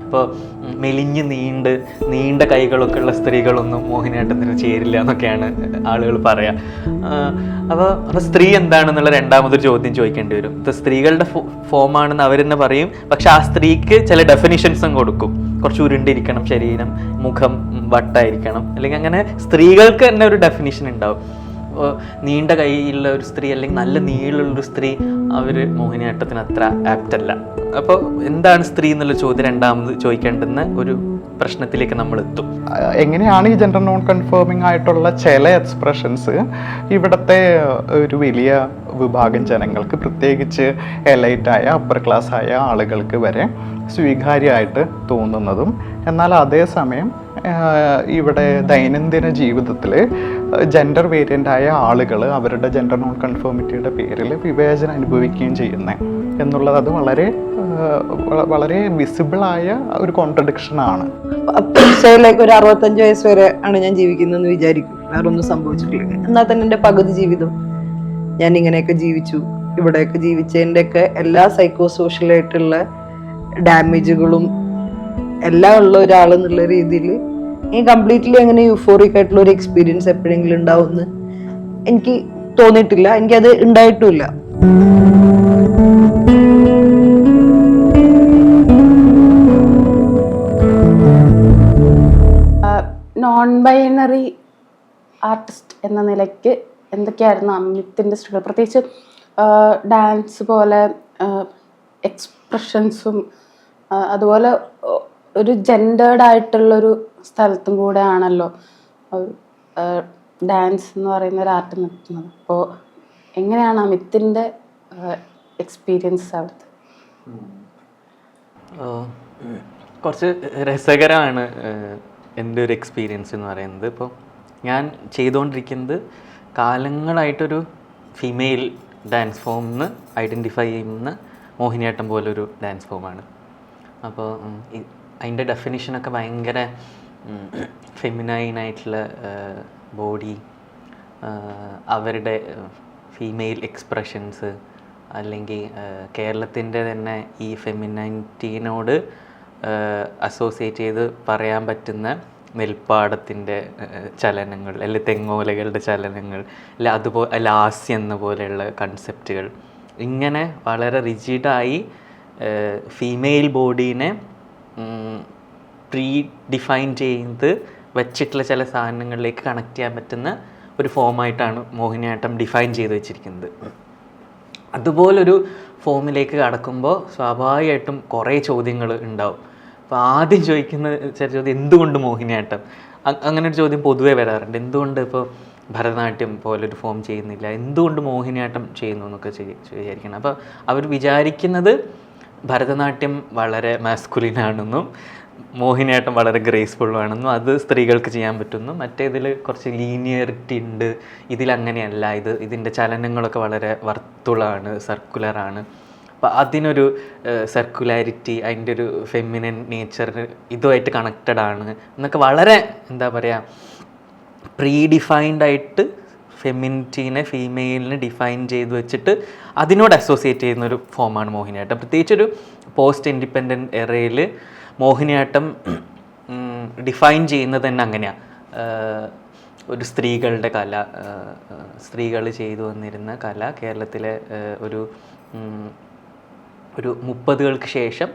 ഇപ്പോൾ മെലിഞ്ഞ് നീണ്ട കൈകളൊക്കെ ഉള്ള സ്ത്രീകളൊന്നും മോഹിനിയാട്ടത്തിന് ചേരില്ല എന്നൊക്കെയാണ് ആളുകൾ പറയുക. അപ്പോൾ സ്ത്രീ എന്താണെന്നുള്ള രണ്ടാമതൊരു ചോദ്യം ചോദിക്കേണ്ടി വരും. ഇത് സ്ത്രീകളുടെ ഫോമാണെന്ന് അവർ തന്നെ പറയും, പക്ഷെ ആ സ്ത്രീക്ക് ചില ഡെഫിനിഷൻസും കൊടുക്കും. കുറച്ച് ഉരുണ്ടിരിക്കണം ശരീരം, മുഖം വട്ടായിരിക്കണം, അല്ലെങ്കിൽ അങ്ങനെ സ്ത്രീകൾക്ക് തന്നെ ഒരു ഡെഫിനിഷൻ ഉണ്ടാവും. നീണ്ട കൈയുള്ള ഒരു സ്ത്രീ അല്ലെങ്കിൽ നല്ല നീളമുള്ളൊരു സ്ത്രീ അവർ മോഹിനിയാട്ടത്തിന് അത്ര ആപ്റ്റല്ല. അപ്പോൾ എന്താണ് സ്ത്രീ എന്നുള്ള ചോദ്യം രണ്ടാമത് ചോദിക്കേണ്ടുന്ന ഒരു പ്രശ്നത്തിലേക്ക് നമ്മൾ എത്തും. എങ്ങനെയാണ് ഈ ജെൻഡർ നോൺ കൺഫേമിംഗ് ആയിട്ടുള്ള ചില എക്സ്പ്രഷൻസ് ഇവിടുത്തെ ഒരു വലിയ വിഭാഗം ജനങ്ങൾക്ക്, പ്രത്യേകിച്ച് എലൈറ്റായ അപ്പർ ക്ലാസ് ആയ ആളുകൾക്ക് വരെ സ്വീകാര്യമായിട്ട് തോന്നുന്നതും, എന്നാൽ അതേസമയം ഇവിടെ ദൈനംദിന ജീവിതത്തിൽ ജെൻഡർ വേരിയൻ്റ് ആയ ആളുകൾ അവരുടെ ജെൻഡർ നോൺ കൺഫേമിറ്റിയുടെ പേരിൽ വിവേചനം അനുഭവിക്കുകയും ചെയ്യുന്നത് എന്നുള്ളത് അത് വളരെ വളരെ വിസിബിളായ ഒരു കോൺട്രഡിക്ഷനാണ്. ഒരു 65 വയസ്സ് വരെ ആണ് ഞാൻ ജീവിക്കുന്നതെന്ന് വിചാരിക്കും, വേറെ ഒന്നും സംഭവിച്ചിട്ടില്ല. എന്നാൽ തന്നെ എൻ്റെ പകുതി ജീവിതം ഞാൻ ഇങ്ങനെയൊക്കെ ജീവിച്ചു. ഇവിടെയൊക്കെ ജീവിച്ചതിൻ്റെയൊക്കെ എല്ലാ സൈക്കോ സോഷ്യലായിട്ടുള്ള ഡാമേജുകളും എല്ലാം ഉള്ള ഒരാൾ എന്നുള്ള രീതിയിൽ ഈ കംപ്ലീറ്റ്ലി അങ്ങനെ യൂഫോറിക് ആയിട്ടുള്ള ഒരു എക്സ്പീരിയൻസ് എപ്പോഴെങ്കിലും ഉണ്ടാവുമെന്ന് എനിക്ക് തോന്നിയിട്ടില്ല. എനിക്കത് ഉണ്ടായിട്ടുമില്ല. നോൺ ബൈനറി ആർട്ടിസ്റ്റ് എന്ന നിലയ്ക്ക് എന്തൊക്കെയായിരുന്നു അമിത്തിൻ്റെ സ്ട്രഗിൾ? പ്രത്യേകിച്ച് ഡാൻസ് പോലെ എക്സ്പ്രഷൻസും അതുപോലെ ഒരു ജെൻഡേർഡ് ആയിട്ടുള്ളൊരു സ്ഥലത്തും കൂടെ ആണല്ലോ ഡാൻസ് എന്ന് പറയുന്ന ഒരു ആർട്ട് നിൽക്കുന്നത്. അപ്പോൾ എങ്ങനെയാണ് അമിത്തിൻ്റെ എക്സ്പീരിയൻസ് അവിടുത്തെ? കുറച്ച് രസകരമാണ് എൻ്റെ ഒരു എക്സ്പീരിയൻസ് എന്ന് പറയുന്നത്. ഇപ്പോൾ ഞാൻ ചെയ്തുകൊണ്ടിരിക്കുന്നത് കാലങ്ങളായിട്ടൊരു ഫീമെയിൽ ഡാൻസ് ഫോമിന്ന് ഐഡൻറ്റിഫൈ ചെയ്യുന്ന മോഹിനിയാട്ടം പോലൊരു ഡാൻസ് ഫോമാണ്. അപ്പോൾ അതിൻ്റെ ഡെഫിനിഷനൊക്കെ ഭയങ്കര ഫെമിനൈനായിട്ടുള്ള ബോഡി, അവരുടെ ഫീമെയിൽ എക്സ്പ്രഷൻസ്, അല്ലെങ്കിൽ കേരളത്തിൻ്റെ തന്നെ ഈ ഫെമിനൈറ്റിനോട് അസോസിയേറ്റ് ചെയ്ത് പറയാൻ പറ്റുന്ന നെൽപ്പാടത്തിൻ്റെ ചലനങ്ങൾ, അല്ലെങ്കിൽ തെങ്ങോലകളുടെ ചലനങ്ങൾ, അല്ല അതുപോലെ ലാസ്യം എന്ന പോലെയുള്ള കൺസെപ്റ്റുകൾ, ഇങ്ങനെ വളരെ റിജിഡായി ഫീമെയിൽ ബോഡീനെ പ്രീ ഡിഫൈൻ ചെയ്ത് വച്ചിട്ടുള്ള ചില സാധനങ്ങളിലേക്ക് കണക്ട് ചെയ്യാൻ പറ്റുന്ന ഒരു ഫോമായിട്ടാണ് മോഹിനിയാട്ടം ഡിഫൈൻ ചെയ്ത് വെച്ചിരിക്കുന്നത്. അതുപോലൊരു ഫോമിലേക്ക് കടക്കുമ്പോൾ സ്വാഭാവികമായിട്ടും കുറേ ചോദ്യങ്ങൾ ഉണ്ടാവും. അപ്പോൾ ആദ്യം ചോദിക്കുന്ന ചില ചോദ്യം, എന്തുകൊണ്ട് മോഹിനിയാട്ടം? അങ്ങനെ ഒരു ചോദ്യം പൊതുവേ വരാറുണ്ട്. എന്തുകൊണ്ട് ഇപ്പോൾ ഭരതനാട്യം പോലൊരു ഫോം ചെയ്യുന്നില്ല, എന്തുകൊണ്ട് മോഹിനിയാട്ടം ചെയ്യുന്നു എന്നൊക്കെ വിചാരിക്കണം. അപ്പോൾ അവർ വിചാരിക്കുന്നത് ഭരതനാട്യം വളരെ മാസ്കുലിനാണെന്നും മോഹിനിയാട്ടം വളരെ ഗ്രേസ്ഫുള്ളാണെന്നും അത് സ്ത്രീകൾക്ക് ചെയ്യാൻ പറ്റുന്നു, മറ്റേതിൽ കുറച്ച് ലീനിയറിറ്റി ഉണ്ട്, ഇതിലങ്ങനെയല്ല, ഇതിൻ്റെ ചലനങ്ങളൊക്കെ വളരെ വർത്തുളാണ്, സർക്കുലറാണ്. അപ്പോൾ അതിനൊരു സർക്കുലാരിറ്റി, അതിൻ്റെ ഒരു ഫെമിനൻ നേച്ചർ ഇതുമായിട്ട് കണക്റ്റഡ് ആണ് എന്നൊക്കെ വളരെ എന്താ പറയുക പ്രീ ഡിഫൈൻഡ് ആയിട്ട് ഫെമിനിറ്റീനെ ഫീമെയിലിനെ ഡിഫൈൻ ചെയ്ത് വെച്ചിട്ട് അതിനോട് അസോസിയേറ്റ് ചെയ്യുന്നൊരു ഫോമാണ് മോഹിനിയാട്ടം. പ്രത്യേകിച്ചൊരു പോസ്റ്റ് ഇൻഡിപെൻഡൻറ്റ് എറയിൽ മോഹിനിയാട്ടം ഡിഫൈൻ ചെയ്യുന്നത് തന്നെ അങ്ങനെയാണ്. ഒരു സ്ത്രീകളുടെ കല, സ്ത്രീകൾ ചെയ്തു വന്നിരുന്ന കല കേരളത്തിലെ ഒരു 30കൾക്ക് ശേഷം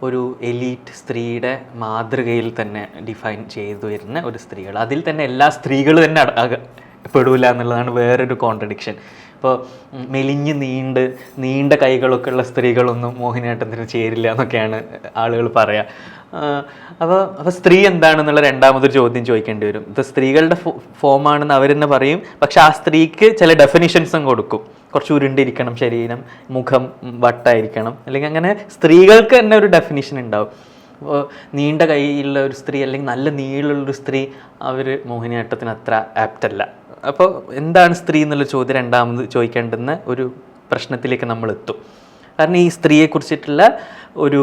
ഒരു എലീറ്റ് സ്ത്രീയുടെ മാതൃകയിൽ തന്നെ ഡിഫൈൻ ചെയ്തു വരുന്ന ഒരു സ്ത്രീകൾ. അതിൽ തന്നെ എല്ലാ സ്ത്രീകളും തന്നെ പെടൂല എന്നുള്ളതാണ് വേറൊരു കോൺട്രഡിക്ഷൻ. ഇപ്പോൾ മെലിഞ്ഞ് നീണ്ട കൈകളൊക്കെ ഉള്ള സ്ത്രീകളൊന്നും മോഹിനിയാട്ടത്തിന് ചേരില്ല എന്നൊക്കെയാണ് ആളുകൾ പറയുക. അപ്പോൾ സ്ത്രീ എന്താണെന്നുള്ള രണ്ടാമതൊരു ചോദ്യം ചോദിക്കേണ്ടി വരും. ഇത് സ്ത്രീകളുടെ ഫോമാണെന്ന് അവർ തന്നെ പറയും, പക്ഷെ ആ സ്ത്രീക്ക് ചില ഡെഫിനിഷൻസും കൊടുക്കും. കുറച്ച് ഉരുണ്ടിരിക്കണം ശരീരം, മുഖം വട്ടായിരിക്കണം, അല്ലെങ്കിൽ അങ്ങനെ സ്ത്രീകൾക്ക് തന്നെ ഒരു ഡെഫിനിഷൻ ഉണ്ടാവും. അപ്പോൾ നീണ്ട കൈയുള്ള ഒരു സ്ത്രീ അല്ലെങ്കിൽ നല്ല നീളമുള്ളൊരു സ്ത്രീ അവർ മോഹിനിയാട്ടത്തിന് അത്ര ആപ്റ്റല്ല. അപ്പോൾ എന്താണ് സ്ത്രീ എന്നുള്ള ചോദ്യം രണ്ടാമത് ചോദിക്കേണ്ടുന്ന ഒരു പ്രശ്നത്തിലേക്ക് നമ്മൾ എത്തും. കാരണം ഈ സ്ത്രീയെക്കുറിച്ചിട്ടുള്ള ഒരു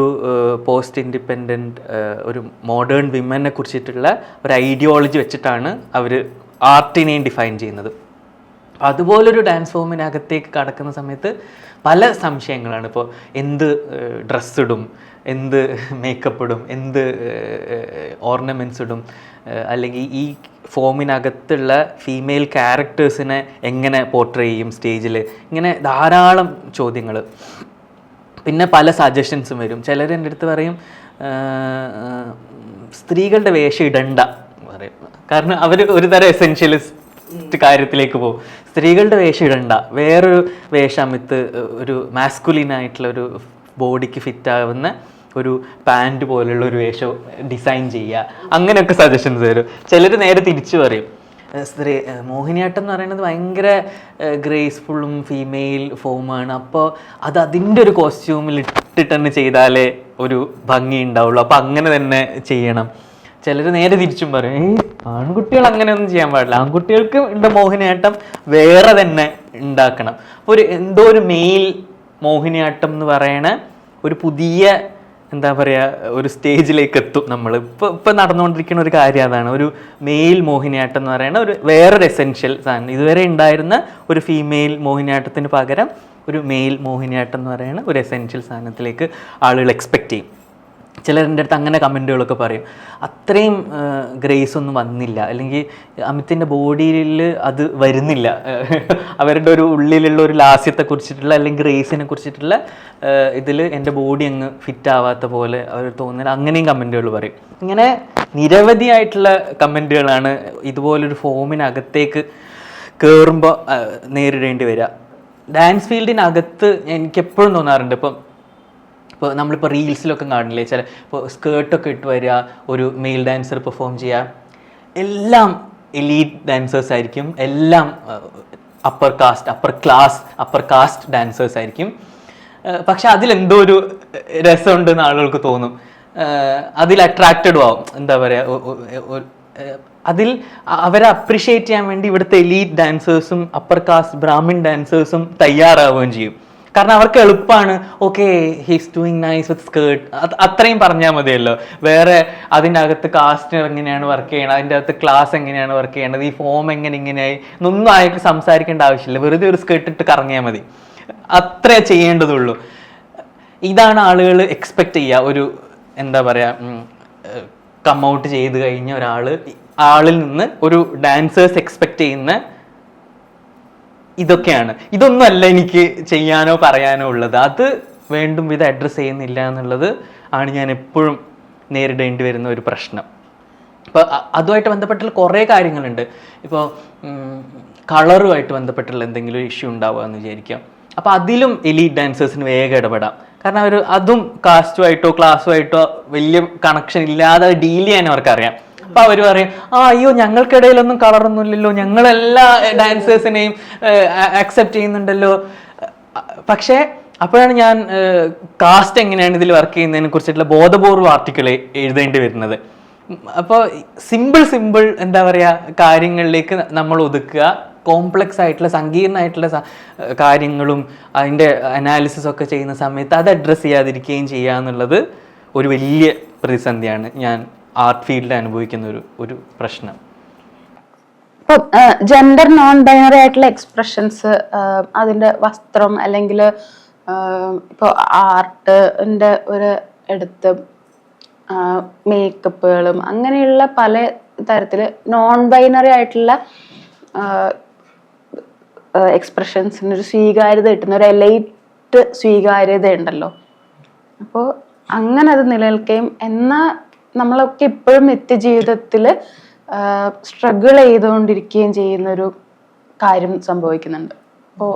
പോസ്റ്റ് ഇൻഡിപെൻഡൻറ്റ് ഒരു മോഡേൺ വിമനെ കുറിച്ചിട്ടുള്ള ഒരു ഐഡിയോളജി വെച്ചിട്ടാണ് അവർ ആർട്ടിനെയും ഡിഫൈൻ ചെയ്യുന്നത്. അതുപോലൊരു ഡാൻസ് ഫോമിനകത്തേക്ക് കടക്കുന്ന സമയത്ത് പല സംശയങ്ങളാണ്. ഇപ്പോൾ എന്ത് ഡ്രസ്സ് ഇടും, എന്ത് മേക്കപ്പ് ഇടും, എന്ത് ഓർണമെൻറ്റ്സ് ഇടും, അല്ലെങ്കിൽ ഈ ഫോമിനകത്തുള്ള ഫീമെയിൽ ക്യാരക്ടേഴ്സിനെ എങ്ങനെ പോർട്രേ ചെയ്യും സ്റ്റേജിൽ, ഇങ്ങനെ ധാരാളം ചോദ്യങ്ങൾ. പിന്നെ പല സജഷൻസും വരും. ചിലർ എൻ്റെ അടുത്ത് പറയും സ്ത്രീകളുടെ വേഷം ഇടണ്ട പറയും, കാരണം അവർ ഒരു തരം എസെൻഷ്യലിസ്റ്റ് കാര്യത്തിലേക്ക് പോകും. സ്ത്രീകളുടെ വേഷം ഇടണ്ട, വേറൊരു വേഷം അമിത്ത് ഒരു മാസ്കുലിൻ ആയിട്ടുള്ള ഒരു ബോഡിക്ക് ഫിറ്റ് ആവുന്ന ഒരു പാൻറ് പോലുള്ള ഒരു വേഷം ഡിസൈൻ ചെയ്യുക, അങ്ങനെയൊക്കെ സജഷൻസ് വരും. ചിലർ നേരെ തിരിച്ചു പറയും മോഹിനിയാട്ടം എന്ന് പറയുന്നത് ഭയങ്കര ഗ്രേസ്ഫുള്ളും ഫീമെയിൽ ഫോമാണ്, അപ്പോൾ അതിൻ്റെ ഒരു കോസ്റ്റ്യൂമിൽ ഇട്ടിട്ട് തന്നെ ചെയ്താലേ ഒരു ഭംഗി ഉണ്ടാവുള്ളൂ, അപ്പോൾ അങ്ങനെ തന്നെ ചെയ്യണം. ചിലർ നേരെ തിരിച്ചും പറയും ആൺകുട്ടികൾ അങ്ങനെയൊന്നും ചെയ്യാൻ പാടില്ല, ആൺകുട്ടികൾക്ക് ഉണ്ട് മോഹിനിയാട്ടം വേറെ തന്നെ ഉണ്ടാക്കണം. അപ്പോൾ എന്തോ ഒരു മെയിൽ മോഹിനിയാട്ടം എന്ന് പറയണ ഒരു പുതിയ എന്താ പറയുക ഒരു സ്റ്റേജിലേക്ക് എത്തും നമ്മൾ. ഇപ്പം നടന്നുകൊണ്ടിരിക്കുന്ന ഒരു കാര്യം അതാണ്. ഒരു മെയിൽ മോഹിനിയാട്ടം എന്ന് പറയുന്ന ഒരു വേറൊരു എസെൻഷ്യൽ സാധനം. ഇതുവരെ ഉണ്ടായിരുന്ന ഒരു ഫീമെയിൽ മോഹിനിയാട്ടത്തിന് പകരം ഒരു മെയിൽ മോഹിനിയാട്ടം എന്ന് പറയുന്ന ഒരു എസെൻഷ്യൽ സാധനത്തിലേക്ക് ആളുകൾ എക്സ്പെക്റ്റ് ചെയ്യും. ചിലരുടെ അടുത്ത് അങ്ങനെ കമൻറ്റുകളൊക്കെ പറയും, അത്രയും ഗ്രേസ് ഒന്നും വന്നില്ല, അല്ലെങ്കിൽ അമിത്തിൻ്റെ ബോഡിയിൽ അത് വരുന്നില്ല, അവരുടെ ഒരു ഉള്ളിലുള്ള ഒരു ലാസ്യത്തെ കുറിച്ചിട്ടുള്ള അല്ലെങ്കിൽ ഗ്രേസിനെ കുറിച്ചിട്ടുള്ള ഇതിൽ എൻ്റെ ബോഡി അങ്ങ് ഫിറ്റ് ആവാത്ത പോലെ അവർ തോന്നുന്നില്ല, അങ്ങനെയും കമൻറ്റുകൾ പറയും. ഇങ്ങനെ നിരവധിയായിട്ടുള്ള കമൻറ്റുകളാണ് ഇതുപോലൊരു ഫോമിനകത്തേക്ക് കയറുമ്പോൾ നേരിടേണ്ടി വരിക. ഡാൻസ് ഫീൽഡിനകത്ത് എനിക്കെപ്പോഴും തോന്നാറുണ്ട്, ഇപ്പോൾ നമ്മളിപ്പോൾ റീൽസിലൊക്കെ കാണില്ലേ, ചില ഇപ്പോൾ സ്കേർട്ടൊക്കെ ഇട്ട് വരിക, ഒരു മെയിൽ ഡാൻസർ പെർഫോം ചെയ്യുക, എല്ലാം എലീറ്റ് ഡാൻസേഴ്സ് ആയിരിക്കും, എല്ലാം അപ്പർ കാസ്റ്റ് ഡാൻസേഴ്സ് ആയിരിക്കും. പക്ഷെ അതിലെന്തോ ഒരു രസമുണ്ടെന്ന് ആളുകൾക്ക് തോന്നും, അതിൽ അട്രാക്റ്റഡും ആവും. എന്താ പറയുക, അതിൽ അവരെ അപ്രിഷ്യേറ്റ് ചെയ്യാൻ വേണ്ടി ഇവിടുത്തെ എലീറ്റ് ഡാൻസേഴ്സും അപ്പർ കാസ്റ്റ് ബ്രാഹ്മിൻ ഡാൻസേഴ്സും തയ്യാറാവുകയും ചെയ്യും. കാരണം അവർക്ക് എളുപ്പമാണ്, ഓക്കെ ഹീസ് ഡൂയിങ് നൈസ് വിത്ത് സ്കേർട്ട്, അത്രയും പറഞ്ഞാൽ മതിയല്ലോ. വേറെ അതിൻ്റെ അകത്ത് കാസ്റ്റ് എങ്ങനെയാണ് വർക്ക് ചെയ്യണത്, അതിൻ്റെ അകത്ത് ക്ലാസ് എങ്ങനെയാണ് വർക്ക് ചെയ്യേണ്ടത്, ഈ ഫോം ഇങ്ങനെയായി എന്നൊന്നും ആയിട്ട് സംസാരിക്കേണ്ട ആവശ്യമില്ല, വെറുതെ ഒരു സ്കേർട്ട് ഇട്ട് കറങ്ങിയാൽ മതി, അത്രേ ചെയ്യേണ്ടതുള്ളൂ. ഇതാണ് ആളുകൾ എക്സ്പെക്റ്റ് ചെയ്യുക. ഒരു എന്താ പറയുക, കം ഔട്ട് ചെയ്ത് കഴിഞ്ഞ ആളിൽ നിന്ന് ഒരു ഡാൻസേഴ്സ് എക്സ്പെക്റ്റ് ചെയ്യുന്ന ഇതൊക്കെയാണ്. ഇതൊന്നും അല്ല എനിക്ക് ചെയ്യാനോ പറയാനോ ഉള്ളത്, അത് വേണ്ടും വിധം അഡ്രസ്സ് ചെയ്യുന്നില്ല എന്നുള്ളത് ആണ് ഞാൻ എപ്പോഴും നേരിടേണ്ടി വരുന്ന ഒരു പ്രശ്നം. ഇപ്പോൾ അതുമായിട്ട് ബന്ധപ്പെട്ടുള്ള കുറേ കാര്യങ്ങളുണ്ട്. ഇപ്പോൾ കളറുമായിട്ട് ബന്ധപ്പെട്ടുള്ള എന്തെങ്കിലും ഇഷ്യൂ ഉണ്ടാവുക എന്ന് വിചാരിക്കാം, അപ്പോൾ അതിലും എലീറ്റ് ഡാൻസേഴ്സിന് വേഗം ഇടപെടാം. കാരണം അതും കാസ്റ്റുമായിട്ടോ ക്ലാസ്സുമായിട്ടോ വലിയ കണക്ഷൻ ഇല്ലാതെ ഡീൽ ചെയ്യാൻ അവർക്കറിയാം. അപ്പൊ അവർ പറയും അയ്യോ ഞങ്ങൾക്കിടയിലൊന്നും കളറൊന്നും ഇല്ലല്ലോ, ഞങ്ങളെല്ലാ ഡാൻസേഴ്സിനെയും അക്സെപ്റ്റ് ചെയ്യുന്നുണ്ടല്ലോ. പക്ഷേ അപ്പോഴാണ് ഞാൻ കാസ്റ്റ് എങ്ങനെയാണ് ഇതിൽ വർക്ക് ചെയ്യുന്നതിനെ കുറിച്ചിട്ടുള്ള ബോധപൂർവ്വ ആർട്ടിക്കിൾ എഴുതേണ്ടി വരുന്നത്. അപ്പോൾ സിമ്പിൾ എന്താ പറയുക കാര്യങ്ങളിലേക്ക് നമ്മൾ ഒതുക്കുക, കോംപ്ലക്സ് ആയിട്ടുള്ള സങ്കീർണമായിട്ടുള്ള കാര്യങ്ങളും അതിൻ്റെ അനാലിസിസ് ഒക്കെ ചെയ്യുന്ന സമയത്ത് അത് അഡ്രസ്സ് ചെയ്യാതിരിക്കുകയും ചെയ്യുക എന്നുള്ളത് ഒരു വലിയ പ്രതിസന്ധിയാണ് ഞാൻ ആർട്ട് ഫീൽഡിൽ അനുഭവിക്കുന്ന ഒരു പ്രശ്നം. ഇപ്പോൾ ജെൻഡർ നോൺ ബൈനറി ആയിട്ടുള്ള എക്സ്പ്രഷൻസ്, അതിൻ്റെ വസ്ത്രം അല്ലെങ്കിൽ ഇപ്പോൾ ആർട്ടിൻ്റെ ഒരു എടുത്ത് മേക്കപ്പുകളും അങ്ങനെയുള്ള പല തരത്തിൽ നോൺ ബൈനറി ആയിട്ടുള്ള എക്സ്പ്രഷൻസിന് ഒരു സ്വീകാര്യത കിട്ടുന്ന ഒരു എലൈറ്റ് സ്വീകാര്യത ഉണ്ടല്ലോ. അപ്പോൾ അങ്ങനെ അത് നിലനിൽക്കുകയും എന്നാൽ നമ്മളൊക്കെ ഇപ്പോഴും നിത്യജീവിതത്തിൽ സ്ട്രഗിൾ ചെയ്തുകൊണ്ടിരിക്കുകയും ചെയ്യുന്നൊരു കാര്യം സംഭവിക്കുന്നുണ്ട്. അപ്പോൾ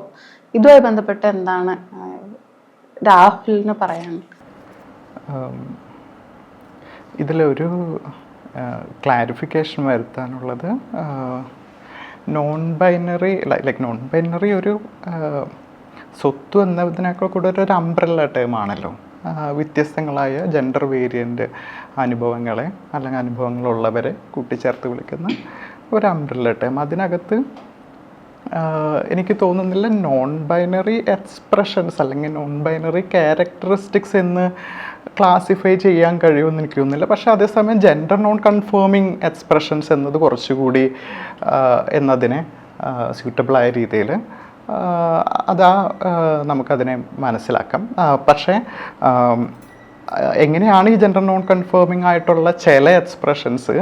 ഇതുമായി ബന്ധപ്പെട്ട് എന്താണ് രാഹുലിന് പറയാനുള്ളത്? ഇതിലൊരു ക്ലാരിഫിക്കേഷൻ വരുത്താനുള്ളത്, നോൺ ബൈനറി ഒരു സ്വത്ത് എന്നതിനേക്കാൾ കൂടെ ഒരു അംബ്രല്ല ടേമാണല്ലോ. വ്യത്യസ്തങ്ങളായ ജെൻഡർ വേരിയൻ്റ് അനുഭവങ്ങളെ അല്ലെങ്കിൽ അനുഭവങ്ങളുള്ളവരെ കൂട്ടിച്ചേർത്ത് വിളിക്കുന്ന ഒരു അംബ്രല്ല ടേം. അതിനകത്ത് എനിക്ക് തോന്നുന്നില്ല നോൺ ബൈനറി എക്സ്പ്രഷൻസ് അല്ലെങ്കിൽ നോൺ ബൈനറി ക്യാരക്ടറിസ്റ്റിക്സ് എന്ന് ക്ലാസിഫൈ ചെയ്യാൻ കഴിയുമെന്ന് എനിക്ക് തോന്നുന്നില്ല. പക്ഷേ അതേസമയം ജെൻഡർ നോൺ കൺഫേമിങ് എക്സ്പ്രഷൻസ് എന്നത് കുറച്ചുകൂടി എന്നതിനെ സ്യൂട്ടബിളായ രീതിയിൽ നമുക്കതിനെ മനസ്സിലാക്കാം. പക്ഷേ എങ്ങനെയാണ് ഈ ജെൻഡർ നോൺ കൺഫേമിംഗ് ആയിട്ടുള്ള ചില എക്സ്പ്രഷൻസ്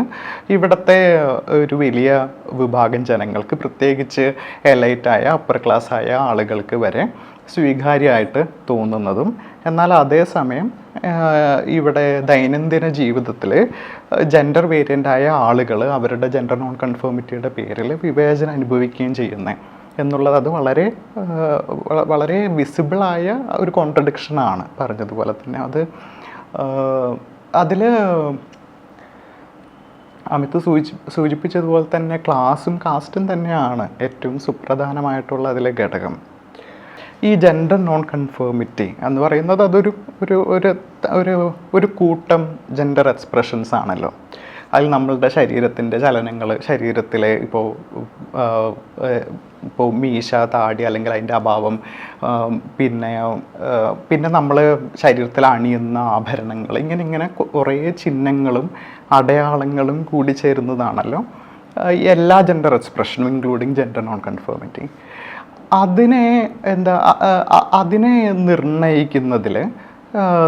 ഇവിടുത്തെ ഒരു വലിയ വിഭാഗം ജനങ്ങൾക്ക്, പ്രത്യേകിച്ച് എലൈറ്റായ അപ്പർ ക്ലാസ് ആയ ആളുകൾക്ക് വരെ സ്വീകാര്യമായിട്ട് തോന്നുന്നതും, എന്നാൽ അതേസമയം ഇവിടെ ദൈനംദിന ജീവിതത്തിൽ ജെൻഡർ വേരിയൻ്റായ ആളുകൾ അവരുടെ ജെൻഡർ നോൺ കൺഫേമിറ്റിയുടെ പേരിൽ വിവേചനം അനുഭവിക്കുകയും ചെയ്യുന്നത് എന്നുള്ളത് അത് വളരെ വളരെ വിസിബിളായ ഒരു കോൺട്രഡിക്ഷനാണ്. പറഞ്ഞതുപോലെ തന്നെ അതിൽ അമിത് സൂചിപ്പിച്ചതുപോലെ തന്നെ ക്ലാസും കാസ്റ്റും തന്നെയാണ് ഏറ്റവും സുപ്രധാനമായിട്ടുള്ള അതിലെ ഘടകം. ഈ ജെൻഡർ നോൺ കൺഫേമിറ്റി എന്ന് പറയുന്നത് അതൊരു ഒരു ഒരു ഒരു കൂട്ടം ജെൻഡർ എക്സ്പ്രഷൻസ് ആണല്ലോ. അതിൽ നമ്മളുടെ ശരീരത്തിൻ്റെ ചലനങ്ങൾ, ശരീരത്തിലെ ഇപ്പോൾ മീശ, താടി അല്ലെങ്കിൽ അതിൻ്റെ അഭാവം, പിന്നെ നമ്മൾ ശരീരത്തിൽ അണിയുന്ന ആഭരണങ്ങൾ, ഇങ്ങനെ കുറേ ചിഹ്നങ്ങളും അടയാളങ്ങളും കൂടി ചേരുന്നതാണല്ലോ എല്ലാ ജെൻഡർ എക്സ്പ്രഷനും, ഇൻക്ലൂഡിങ് ജെൻഡർ നോൺ കൺഫേമിറ്റി. അതിനെ നിർണ്ണയിക്കുന്നതിൽ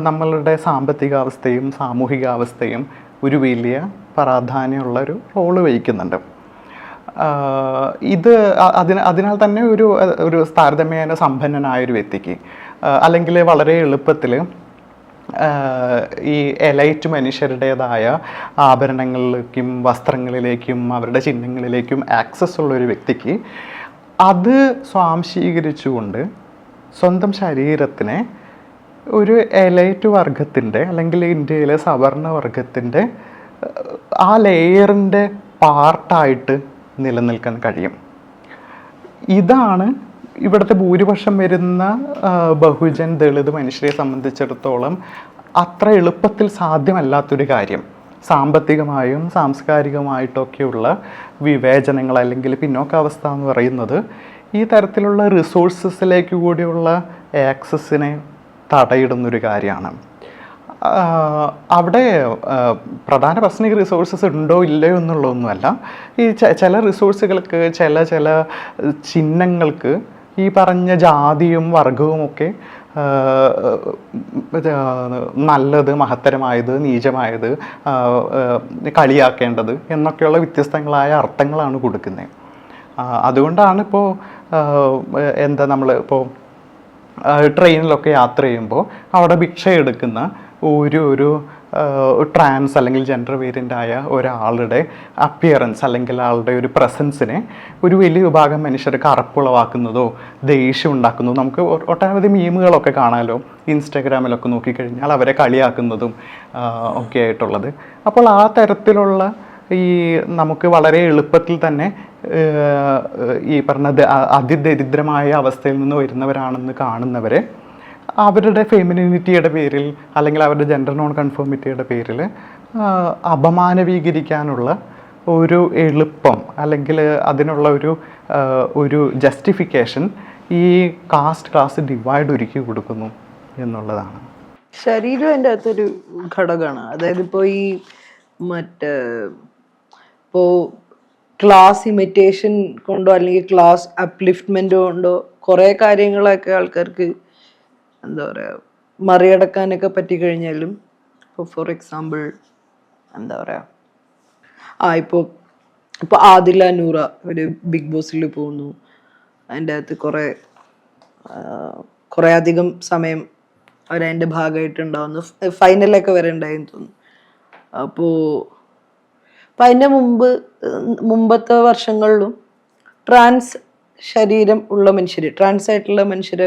നമ്മളുടെ സാമ്പത്തികാവസ്ഥയും സാമൂഹികാവസ്ഥയും ഒരു വലിയ പ്രാധാന്യമുള്ളൊരു റോള് വഹിക്കുന്നുണ്ട്. അതിനാൽ തന്നെ ഒരു താരതമ്യേന സമ്പന്നനായൊരു വ്യക്തിക്ക് അല്ലെങ്കിൽ വളരെ എളുപ്പത്തിൽ ഈ എലൈറ്റ് മനുഷ്യരുടേതായ ആഭരണങ്ങളിലേക്കും വസ്ത്രങ്ങളിലേക്കും അവരുടെ ചിഹ്നങ്ങളിലേക്കും ആക്സസ് ഉള്ളൊരു വ്യക്തിക്ക് അത് സ്വാംശീകരിച്ചുകൊണ്ട് സ്വന്തം ശരീരത്തിനെ ഒരു എലൈറ്റ് വർഗത്തിൻ്റെ അല്ലെങ്കിൽ ഇന്ത്യയിലെ സവർണ വർഗത്തിൻ്റെ ആ ലെയറിൻ്റെ പാർട്ടായിട്ട് നിലനിൽക്കാൻ കഴിയും. ഇതാണ് ഇവിടുത്തെ ഭൂരിപക്ഷം വരുന്ന ബഹുജൻ ദളിത് മനുഷ്യരെ സംബന്ധിച്ചിടത്തോളം അത്ര എളുപ്പത്തിൽ സാധ്യമല്ലാത്തൊരു കാര്യം. സാമ്പത്തികമായും സാംസ്കാരികമായിട്ടൊക്കെയുള്ള വിവേചനങ്ങൾ അല്ലെങ്കിൽ പിന്നോക്കാവസ്ഥ എന്ന് പറയുന്നത് ഈ തരത്തിലുള്ള റിസോഴ്സസിലേക്ക് കൂടിയുള്ള ആക്സസിനെ തടയിടുന്നൊരു കാര്യമാണ്. അവിടെ പ്രധാന പ്രശ്നം ഈ റിസോഴ്സസ് ഉണ്ടോ ഇല്ലയോ എന്നുള്ളതൊന്നുമല്ല. ഈ ചില റിസോഴ്സുകൾക്ക്, ചില ചിഹ്നങ്ങൾക്ക് ഈ പറഞ്ഞ ജാതിയും വർഗവും ഒക്കെ നല്ലത്, മഹത്തരമായത്, നീചമായത്, കളിയാക്കേണ്ടത് എന്നൊക്കെയുള്ള വ്യത്യസ്തങ്ങളായ അർത്ഥങ്ങളാണ് കൊടുക്കുന്നത്. അതുകൊണ്ടാണ് ഇപ്പോൾ നമ്മളിപ്പോൾ ട്രെയിനിലൊക്കെ യാത്ര ചെയ്യുമ്പോൾ അവിടെ ഭിക്ഷ എടുക്കുന്ന ഒരു ട്രാൻസ് അല്ലെങ്കിൽ ജെൻഡർ വേരിയൻ്റായ ഒരാളുടെ അപ്പിയറൻസ് അല്ലെങ്കിൽ ആളുടെ ഒരു പ്രസൻസിനെ ഒരു വലിയ വിഭാഗം മനുഷ്യർക്ക് അറപ്പുളവാക്കുന്നതോ ദേഷ്യം ഉണ്ടാക്കുന്നതോ നമുക്ക് ഒട്ടനവധി മീമുകളൊക്കെ കാണാമല്ലോ. ഇൻസ്റ്റാഗ്രാമിലൊക്കെ നോക്കിക്കഴിഞ്ഞാൽ അവരെ കളിയാക്കുന്നതും ഒക്കെ ആയിട്ടുള്ളത്. അപ്പോൾ ആ തരത്തിലുള്ള ഈ നമുക്ക് വളരെ എളുപ്പത്തിൽ തന്നെ ഈ പറഞ്ഞ അതിദരിദ്രമായ അവസ്ഥയിൽ നിന്ന് വരുന്നവരാണെന്ന് കാണുന്നവരെ അവരുടെ ഫെമിനിറ്റിയുടെ പേരിൽ അല്ലെങ്കിൽ അവരുടെ ജെൻഡർ നോൺ കൺഫേമിറ്റിയുടെ പേരിൽ അപമാനവീകരിക്കാനുള്ള ഒരു എളുപ്പം അല്ലെങ്കിൽ അതിനുള്ള ഒരു ജസ്റ്റിഫിക്കേഷൻ ഈ കാസ്റ്റ് ക്ലാസ് ഡിവൈഡ് ഒരുക്കി കൊടുക്കുന്നു എന്നുള്ളതാണ്. ശരീരം എൻ്റെ അകത്തൊരു ഘടകമാണ്. അതായത് ഇപ്പോൾ ഈ ഇപ്പോൾ ക്ലാസ് ഇമിറ്റേഷൻ കൊണ്ടോ അല്ലെങ്കിൽ ക്ലാസ് അപ്ലിഫ്റ്റ്മെൻറ്റ് കൊണ്ടോ കുറേ കാര്യങ്ങളൊക്കെ ആൾക്കാർക്ക് എന്താ പറയുക മറികടക്കാനൊക്കെ പറ്റിക്കഴിഞ്ഞാലും, ഇപ്പോൾ ഫോർ എക്സാമ്പിൾ എന്താ പറയുക ഇപ്പോൾ ആദില നൂറ ഒരു ബിഗ് ബോസിൽ പോകുന്നു. അതിൻ്റെ അകത്ത് കുറേ അധികം സമയം അവരതിൻ്റെ ഭാഗമായിട്ടുണ്ടാവുന്നു. ഫൈനലൊക്കെ വരെ ഉണ്ടായെന്ന് തോന്നുന്നു. അപ്പോൾ അതിൻ്റെ മുമ്പത്തെ വർഷങ്ങളിലും ട്രാൻസ് ശരീരം ഉള്ള മനുഷ്യർ, ട്രാൻസ് ആയിട്ടുള്ള മനുഷ്യർ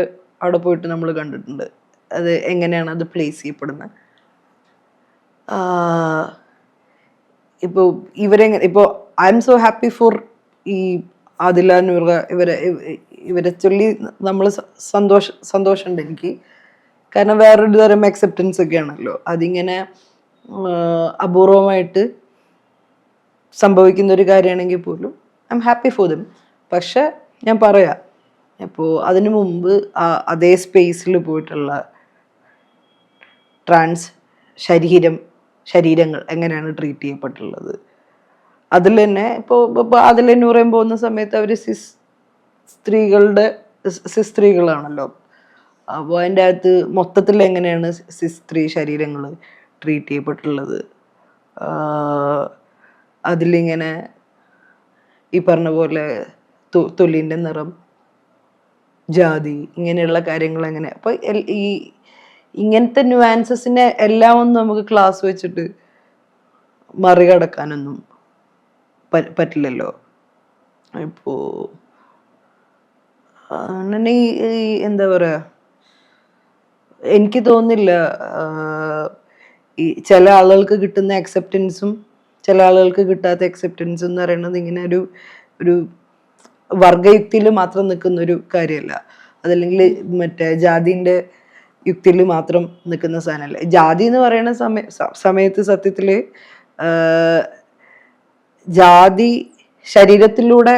അവിടെ പോയിട്ട് നമ്മൾ കണ്ടിട്ടുണ്ട്. അത് എങ്ങനെയാണ് അത് പ്ലേസ് ചെയ്യപ്പെടുന്നത്. ഇപ്പോൾ I M so happy for ഈ ആദില നൂറ ഇവരെ ചൊല്ലി നമ്മൾ സന്തോഷമുണ്ട് എനിക്ക്. കാരണം വേറൊരു തരം അക്സെപ്റ്റൻസ് ഒക്കെ ആണല്ലോ. അതിങ്ങനെ അപൂർവമായിട്ട് സംഭവിക്കുന്ന ഒരു കാര്യമാണെങ്കിൽ പോലും I am happy for them. പക്ഷെ ഞാൻ പറയാം, ഇപ്പോൾ അതിനു മുമ്പ് അതേ സ്പേസിൽ പോയിട്ടുള്ള ട്രാൻസ് ശരീരങ്ങൾ എങ്ങനെയാണ് ട്രീറ്റ് ചെയ്യപ്പെട്ടുള്ളത്. അതിൽ തന്നെ ഇപ്പോൾ അതിൽ നൂറേം പോകുന്ന സമയത്ത് അവർ സിസ് സ്ത്രീകളാണല്ലോ. അപ്പോൾ അതിൻ്റെ അകത്ത് മൊത്തത്തിൽ എങ്ങനെയാണ് സ്ത്രീ ശരീരങ്ങൾ ട്രീറ്റ് ചെയ്യപ്പെട്ടുള്ളത്, അതിലിങ്ങനെ ഈ പറഞ്ഞ പോലെ തൊലിൻ്റെ നിറം, ജാതി, ഇങ്ങനെയുള്ള കാര്യങ്ങൾ എങ്ങനെ. അപ്പോൾ ഈ ഇങ്ങനത്തെ ന്യൂവാൻസസിനെ എല്ലാം ഒന്നും നമുക്ക് ക്ലാസ് വെച്ചിട്ട് മറികടക്കാനൊന്നും പറ്റില്ലല്ലോ. ഇപ്പോൾ അങ്ങനെ ഈ എന്താ പറയുക, എനിക്ക് തോന്നുന്നില്ല ഈ ചില ആളുകൾക്ക് കിട്ടുന്ന അക്സെപ്റ്റൻസും ചില ആളുകൾക്ക് കിട്ടാത്ത അക്സെപ്റ്റൻസും എന്ന് പറയുന്നത് ഇങ്ങനെ ഒരു വർഗയുക്തിയിൽ മാത്രം നിൽക്കുന്ന ഒരു കാര്യമല്ല. അതല്ലെങ്കിൽ മറ്റേ ജാതിൻ്റെ യുക്തിയിൽ മാത്രം നിൽക്കുന്ന സാധനമല്ല. ജാതി എന്ന് പറയുന്ന സമയത്ത് സത്യത്തിൽ ജാതി ശരീരത്തിലൂടെ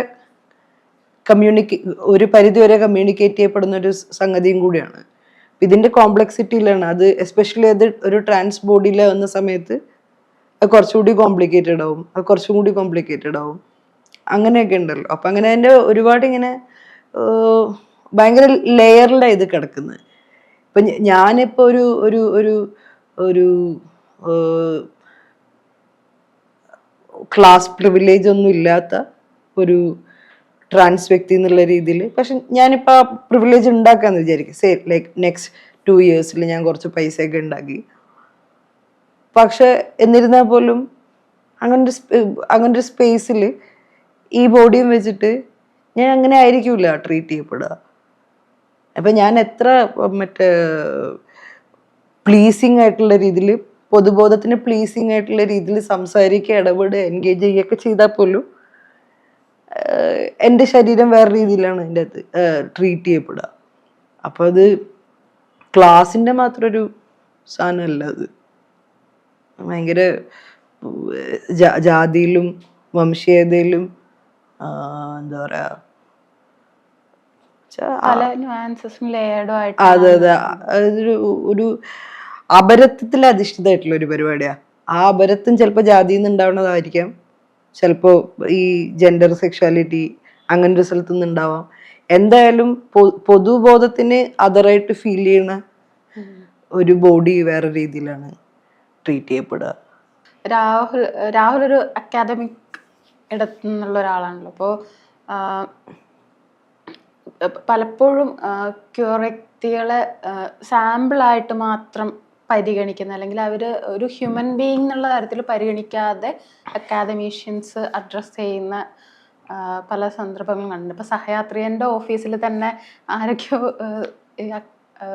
ഒരു പരിധി വരെ കമ്മ്യൂണിക്കേറ്റ് ചെയ്യപ്പെടുന്ന ഒരു സംഗതിയും കൂടിയാണ്. ഇതിന്റെ കോംപ്ലക്സിറ്റിയിലാണ് അത്, എസ്പെഷ്യലി അത് ഒരു ട്രാൻസ് ബോഡിയിൽ വന്ന സമയത്ത് അത് കുറച്ചുകൂടി കോംപ്ലിക്കേറ്റഡ് ആവും, അത് കുറച്ചും കൂടി കോംപ്ലിക്കേറ്റഡ് ആവും, അങ്ങനെയൊക്കെ ഉണ്ടല്ലോ. അപ്പം അങ്ങനെ അതിൻ്റെ ഒരുപാട് ഇങ്ങനെ ഭയങ്കര ലെയറിലാണ് ഇത് കിടക്കുന്നത്. ഇപ്പം ഞാനിപ്പോൾ ഒരു ഒരു ഒരു ഒരു ക്ലാസ് പ്രിവിലേജ് ഒന്നും ഇല്ലാത്ത ഒരു ട്രാൻസ് വ്യക്തി എന്നുള്ള രീതിയിൽ, പക്ഷെ ഞാനിപ്പോൾ ആ പ്രിവിലേജ് ഉണ്ടാക്കാന്ന് വിചാരിക്കും. സേ ലൈക്ക് നെക്സ്റ്റ് 2 years ഞാൻ കുറച്ച് പൈസയൊക്കെ ഉണ്ടാക്കി. പക്ഷെ എന്നിരുന്നാൽ പോലും അങ്ങനൊരു സ്പേസിൽ ഈ ബോഡിയും വെച്ചിട്ട് ഞാൻ അങ്ങനെ ആയിരിക്കില്ല ട്രീറ്റ് ചെയ്യപ്പെടുക. അപ്പം ഞാൻ എത്ര മറ്റേ പ്ലീസിങ് ആയിട്ടുള്ള രീതിയിൽ, പൊതുബോധത്തിന് പ്ലീസിങ് ആയിട്ടുള്ള രീതിയിൽ സംസാരിക്കുക, ഇടപെടുക, എൻഗേജ് ചെയ്യുകയൊക്കെ ചെയ്താൽ പോലും എൻ്റെ ശരീരം വേറെ രീതിയിലാണ് എൻ്റെ അത് ട്രീറ്റ് ചെയ്യപ്പെടുക. അപ്പോൾ അത് ക്ലാസിൻ്റെ മാത്രം ഒരു സാധനമല്ല, അത് ഭയങ്കര ജാതിയിലും വംശീയതയിലും എന്താ പറയാ, അതെ അതെ, ഒരു അപരത്വത്തിൽ അധിഷ്ഠിതമായിട്ടുള്ള ഒരു പരിപാടിയാ. ആ അപരത്വം ചിലപ്പോൾ ജാതിയിൽ നിന്ന് ഉണ്ടാവുന്നതായിരിക്കാം, ചിലപ്പോൾ ഈ ജെൻഡർ സെക്ഷുവാലിറ്റി അങ്ങനെ ഒരു സ്ഥലത്തു നിന്ന് ഉണ്ടാവാം. എന്തായാലും പൊതുബോധത്തിന് അതറായിട്ട് ഫീൽ ചെയ്യുന്ന ഒരു ബോഡി വേറെ രീതിയിലാണ് ട്രീറ്റ് ചെയ്യപ്പെടുക. രാഹുൽ ഒരു അക്കാദമിക് ഇടത്തു നിന്നുള്ള ഒരാളാണല്ലോ. അപ്പോൾ പലപ്പോഴും ക്യൂർ വ്യക്തികളെ സാമ്പിളായിട്ട് മാത്രം പരിഗണിക്കുന്ന, അല്ലെങ്കിൽ അവർ ഒരു ഹ്യൂമൻ ബീയിങ് എന്നുള്ള തരത്തിൽ പരിഗണിക്കാതെ അക്കാദമീഷ്യൻസ് അഡ്രസ്സ് ചെയ്യുന്ന പല സന്ദർഭങ്ങളും കണ്ടിട്ടുണ്ട്. ഇപ്പോൾ സഹയാത്രികൻ്റെ ഓഫീസിൽ തന്നെ ആരൊക്കെയോ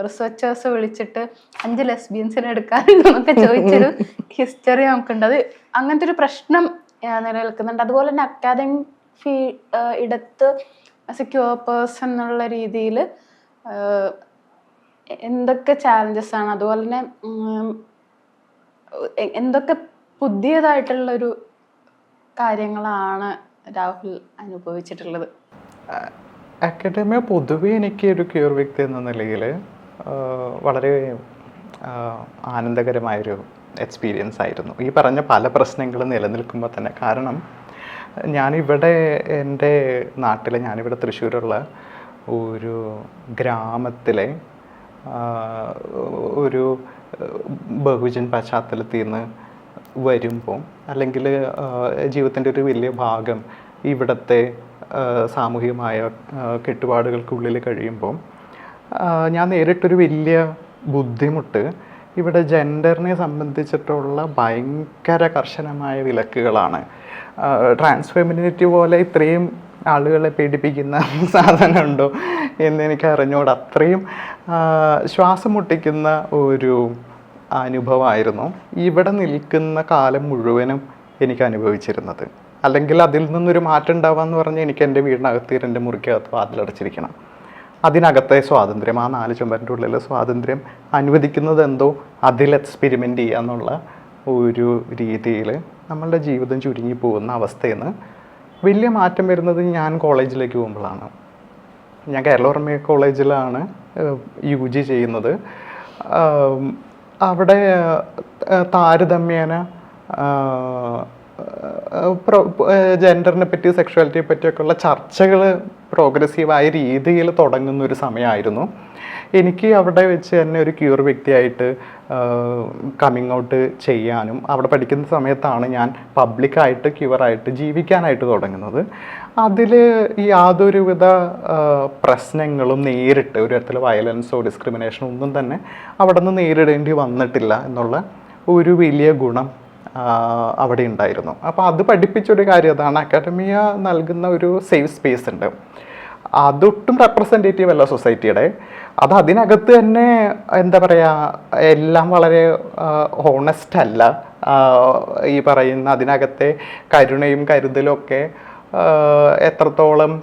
റിസർച്ചേഴ്സ് വിളിച്ചിട്ട് 5 ലെസ്ബിയൻസിനെ എടുക്കാറുണ്ടെന്നൊക്കെ ചോദിച്ചൊരു ഹിസ്റ്ററി നമുക്കുണ്ട്. അത് അങ്ങനത്തെ ഒരു പ്രശ്നം നിലനിൽക്കുന്നുണ്ട്. അതുപോലെ തന്നെ അക്കാദമിക് ഇടത്ത് ആസ് എ ക്യൂർ പേഴ്സൺ എന്നുള്ള രീതിയിൽ എന്തൊക്കെ ചാലഞ്ചസ് ആണ്, അതുപോലെ തന്നെ എന്തൊക്കെ പുതിയതായിട്ടുള്ളൊരു കാര്യങ്ങളാണ് രാഹുൽ അനുഭവിച്ചിട്ടുള്ളത്? അക്കാഡമിയ പൊതുവെ എനിക്ക് ഒരു ക്യൂർ വ്യക്തി എന്ന നിലയിൽ വളരെ ആനന്ദകരമായൊരു എക്സ്പീരിയൻസ് ആയിരുന്നു. ഈ പറഞ്ഞ പല പ്രശ്നങ്ങളും നിലനിൽക്കുമ്പോൾ തന്നെ, കാരണം ഞാനിവിടെ എൻ്റെ നാട്ടിലെ, ഞാനിവിടെ തൃശ്ശൂരുള്ള ഒരു ഗ്രാമത്തിലെ ഒരു ബഹുജൻ പശ്ചാത്തലത്തിൽ നിന്ന് വരുമ്പോൾ, അല്ലെങ്കിൽ ജീവിതത്തിൻ്റെ ഒരു വലിയ ഭാഗം ഇവിടുത്തെ സാമൂഹികമായ കെട്ടുപാടുകൾക്കുള്ളിൽ കഴിയുമ്പോൾ ഞാൻ നേരിട്ടൊരു വലിയ ബുദ്ധിമുട്ട് ഇവിടെ ജെൻഡറിനെ സംബന്ധിച്ചിട്ടുള്ള ഭയങ്കര കർശനമായ വിലക്കുകളാണ്. ട്രാൻസ് ഫെമിനിറ്റി പോലെ ഇത്രയും ആളുകളെ പീഡിപ്പിക്കുന്ന സാധനമുണ്ടോ എന്നെനിക്ക് അറിഞ്ഞുകൂടാ. അത്രയും ശ്വാസം മുട്ടിക്കുന്ന ഒരു അനുഭവമായിരുന്നു ഇവിടെ നിൽക്കുന്ന കാലം മുഴുവനും എനിക്ക് അനുഭവിച്ചിരുന്നത്. അല്ലെങ്കിൽ അതിൽ നിന്നൊരു മാറ്റം ഉണ്ടാവാന്ന് പറഞ്ഞാൽ എനിക്ക് എൻ്റെ വീടിനകത്ത്, എൻ്റെ മുറിക്കകത്ത് വാതിലടച്ചിരിക്കണം. അതിനകത്തെ സ്വാതന്ത്ര്യം, ആ 4 ചുമരിൻ്റെ ഉള്ളിലെ സ്വാതന്ത്ര്യം അനുവദിക്കുന്നത് എന്തോ അതിൽ എക്സ്പെരിമെൻ്റ് ചെയ്യുക എന്നുള്ള ഒരു രീതിയിൽ നമ്മളുടെ ജീവിതം ചുരുങ്ങി പോകുന്ന അവസ്ഥയിൽ നിന്ന് വലിയ മാറ്റം വരുന്നത് ഞാൻ കോളേജിലേക്ക് പോകുമ്പോഴാണ്. ഞാൻ കേരളവർമ്മ കോളേജിലാണ് UG ചെയ്യുന്നത്. അവിടെ താരതമ്യേന ജെൻഡറിനെ പറ്റി, സെക്ഷുവാലിറ്റിയെ പറ്റിയൊക്കെയുള്ള ചർച്ചകൾ പ്രോഗ്രസീവായ രീതിയിൽ തുടങ്ങുന്നൊരു സമയമായിരുന്നു. എനിക്ക് അവിടെ വെച്ച് തന്നെ ഒരു ക്യൂർ വ്യക്തിയായിട്ട് കമ്മിങ് ഔട്ട് ചെയ്യാനും അവിടെ പഠിക്കുന്ന സമയത്താണ് ഞാൻ പബ്ലിക്കായിട്ട് ക്യൂറായിട്ട് ജീവിക്കാനായിട്ട് തുടങ്ങുന്നത്. അതിൽ യാതൊരുവിധ പ്രശ്നങ്ങളും നേരിട്ട് ഒരു തരത്തിൽ വയലൻസോ ഡിസ്ക്രിമിനേഷനോ ഒന്നും തന്നെ അവിടെ നിന്ന് നേരിടേണ്ടി വന്നിട്ടില്ല എന്നുള്ള ഒരു വലിയ ഗുണം അവിടെ ഉണ്ടായിരുന്നു. അപ്പോൾ അത് പഠിപ്പിച്ചൊരു കാര്യം അതാണ്, അക്കാഡമിയ നൽകുന്ന ഒരു സേഫ് സ്പേസ് ഉണ്ട്. അതൊട്ടും റെപ്രസെൻറ്റേറ്റീവ് അല്ല സൊസൈറ്റിയുടെ. അത് അതിനകത്ത് തന്നെ എന്താ പറയുക, എല്ലാം വളരെ ഹോണസ്റ്റ് അല്ല. ഈ പറയുന്ന അതിനകത്തെ കരുണയും കരുതലും ഒക്കെ എത്രത്തോളം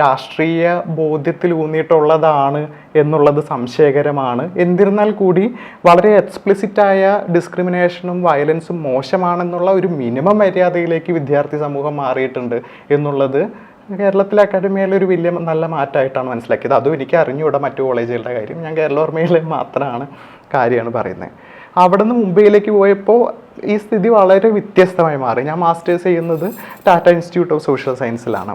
രാഷ്ട്രീയ ബോധ്യത്തിൽ ഊന്നിയിട്ടുള്ളതാണ് എന്നുള്ളത് സംശയകരമാണ്. എന്നിരുന്നാൽ കൂടി വളരെ എക്സ്പ്ലിസിറ്റായ ഡിസ്ക്രിമിനേഷനും വയലൻസും മോശമാണെന്നുള്ള ഒരു മിനിമം മര്യാദയിലേക്ക് വിദ്യാർത്ഥി സമൂഹം മാറിയിട്ടുണ്ട് എന്നുള്ളത് കേരളത്തിലെ അക്കാഡമിയിലെ ഒരു വലിയ നല്ല മാറ്റമായിട്ടാണ് മനസ്സിലാക്കിയത്. അതും എനിക്ക് അറിഞ്ഞുകൂടാ മറ്റു കോളേജുകളുടെ കാര്യം, ഞാൻ കേരളോർമയിലെ മാത്രമാണ് കാര്യമാണ് പറയുന്നത്. അവിടെ നിന്ന് മുംബൈയിലേക്ക് പോയപ്പോൾ ഈ സ്ഥിതി വളരെ വ്യത്യസ്തമായി മാറി. ഞാൻ മാസ്റ്റേഴ്സ് ചെയ്യുന്നത് ടാറ്റ ഇൻസ്റ്റിറ്റ്യൂട്ട് ഓഫ് സോഷ്യൽ സയൻസിലാണ്.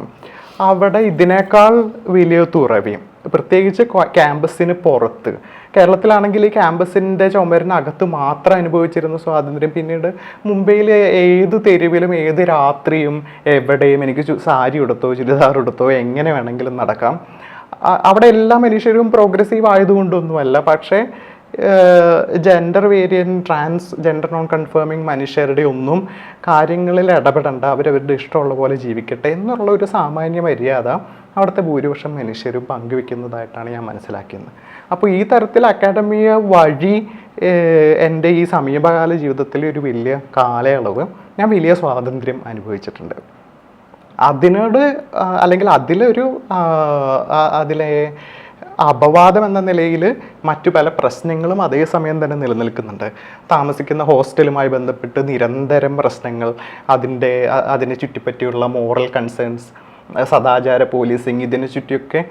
അവിടെ ഇതിനേക്കാൾ വലിയ തുറവിയും, പ്രത്യേകിച്ച് ക്യാമ്പസിന് പുറത്ത്. കേരളത്തിലാണെങ്കിൽ ഈ ക്യാമ്പസിൻ്റെ ചുമരിനകത്ത് മാത്രം അനുഭവിച്ചിരുന്ന സ്വാതന്ത്ര്യം പിന്നീട് മുംബൈയിലെ ഏത് തെരുവിലും ഏത് രാത്രിയും എവിടെയും എനിക്ക് സാരി ഉടുത്തോ ചുരിദാർ ഉടുത്തോ എങ്ങനെ വേണമെങ്കിലും നടക്കാം. അവിടെ എല്ലാ മനുഷ്യരും പ്രോഗ്രസീവ് ആയതുകൊണ്ടൊന്നുമല്ല, പക്ഷേ gender variant gender non confirming മനുഷ്യരുടെ ഒന്നും കാര്യങ്ങളിൽ ഇടപെടേണ്ട, അവരവരുടെ ഇഷ്ടമുള്ള പോലെ ജീവിക്കട്ടെ എന്നുള്ള ഒരു സാമാന്യ മര്യാദ അവിടുത്തെ ഭൂരിപക്ഷം മനുഷ്യരും പങ്കുവെക്കുന്നതായിട്ടാണ് ഞാൻ മനസ്സിലാക്കുന്നത്. അപ്പോൾ ഈ തരത്തിൽ അക്കാഡമിയ വഴി എൻ്റെ ഈ സമീപകാല ജീവിതത്തിലെ ഒരു വലിയ കാലയളവ് ഞാൻ വലിയ സ്വാതന്ത്ര്യം അനുഭവിച്ചിട്ടുണ്ട്. അതിനോട് അല്ലെങ്കിൽ അതിലെ അപവാദം എന്ന നിലയിൽ മറ്റു പല പ്രശ്നങ്ങളും അതേസമയം തന്നെ നിലനിൽക്കുന്നുണ്ട്. താമസിക്കുന്ന ഹോസ്റ്റലുമായി ബന്ധപ്പെട്ട് നിരന്തരം പ്രശ്നങ്ങൾ, അതിനെ ചുറ്റിപ്പറ്റിയുള്ള മോറൽ കൺസേൺസ്, സദാചാര പോലീസിങ്, ഇതിനെ ചുറ്റിയൊക്കെ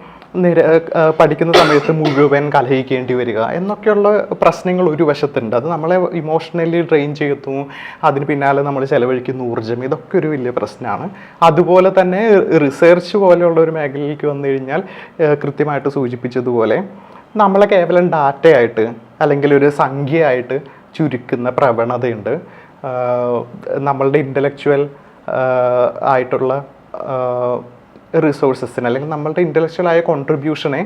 പഠിക്കുന്ന സമയത്ത് മുഴുവൻ കലഹിക്കേണ്ടി വരിക എന്നൊക്കെയുള്ള പ്രശ്നങ്ങൾ ഒരു വശത്തുണ്ട്. അത് നമ്മളെ ഇമോഷണലി ഡ്രെയിൻ ചെയ്യുന്നു. അതിന് പിന്നാലെ നമ്മൾ ചെലവഴിക്കുന്ന ഊർജ്ജം, ഇതൊക്കെ ഒരു വലിയ പ്രശ്നമാണ്. അതുപോലെ തന്നെ റിസർച്ച് പോലെയുള്ള ഒരു മേഖലയിലേക്ക് വന്നു കഴിഞ്ഞാൽ കൃത്യമായിട്ട് സൂചിപ്പിച്ചതുപോലെ നമ്മളെ കേവലം ഡാറ്റയായിട്ട് അല്ലെങ്കിൽ ഒരു സംഖ്യയായിട്ട് ചുരുക്കുന്ന പ്രവണതയുണ്ട്. നമ്മളുടെ ഇൻ്റലക്ച്വൽ ആയിട്ടുള്ള റിസോഴ്സസിന് അല്ലെങ്കിൽ നമ്മളുടെ ഇൻ്റലക്ച്വലായ കോൺട്രിബ്യൂഷനെ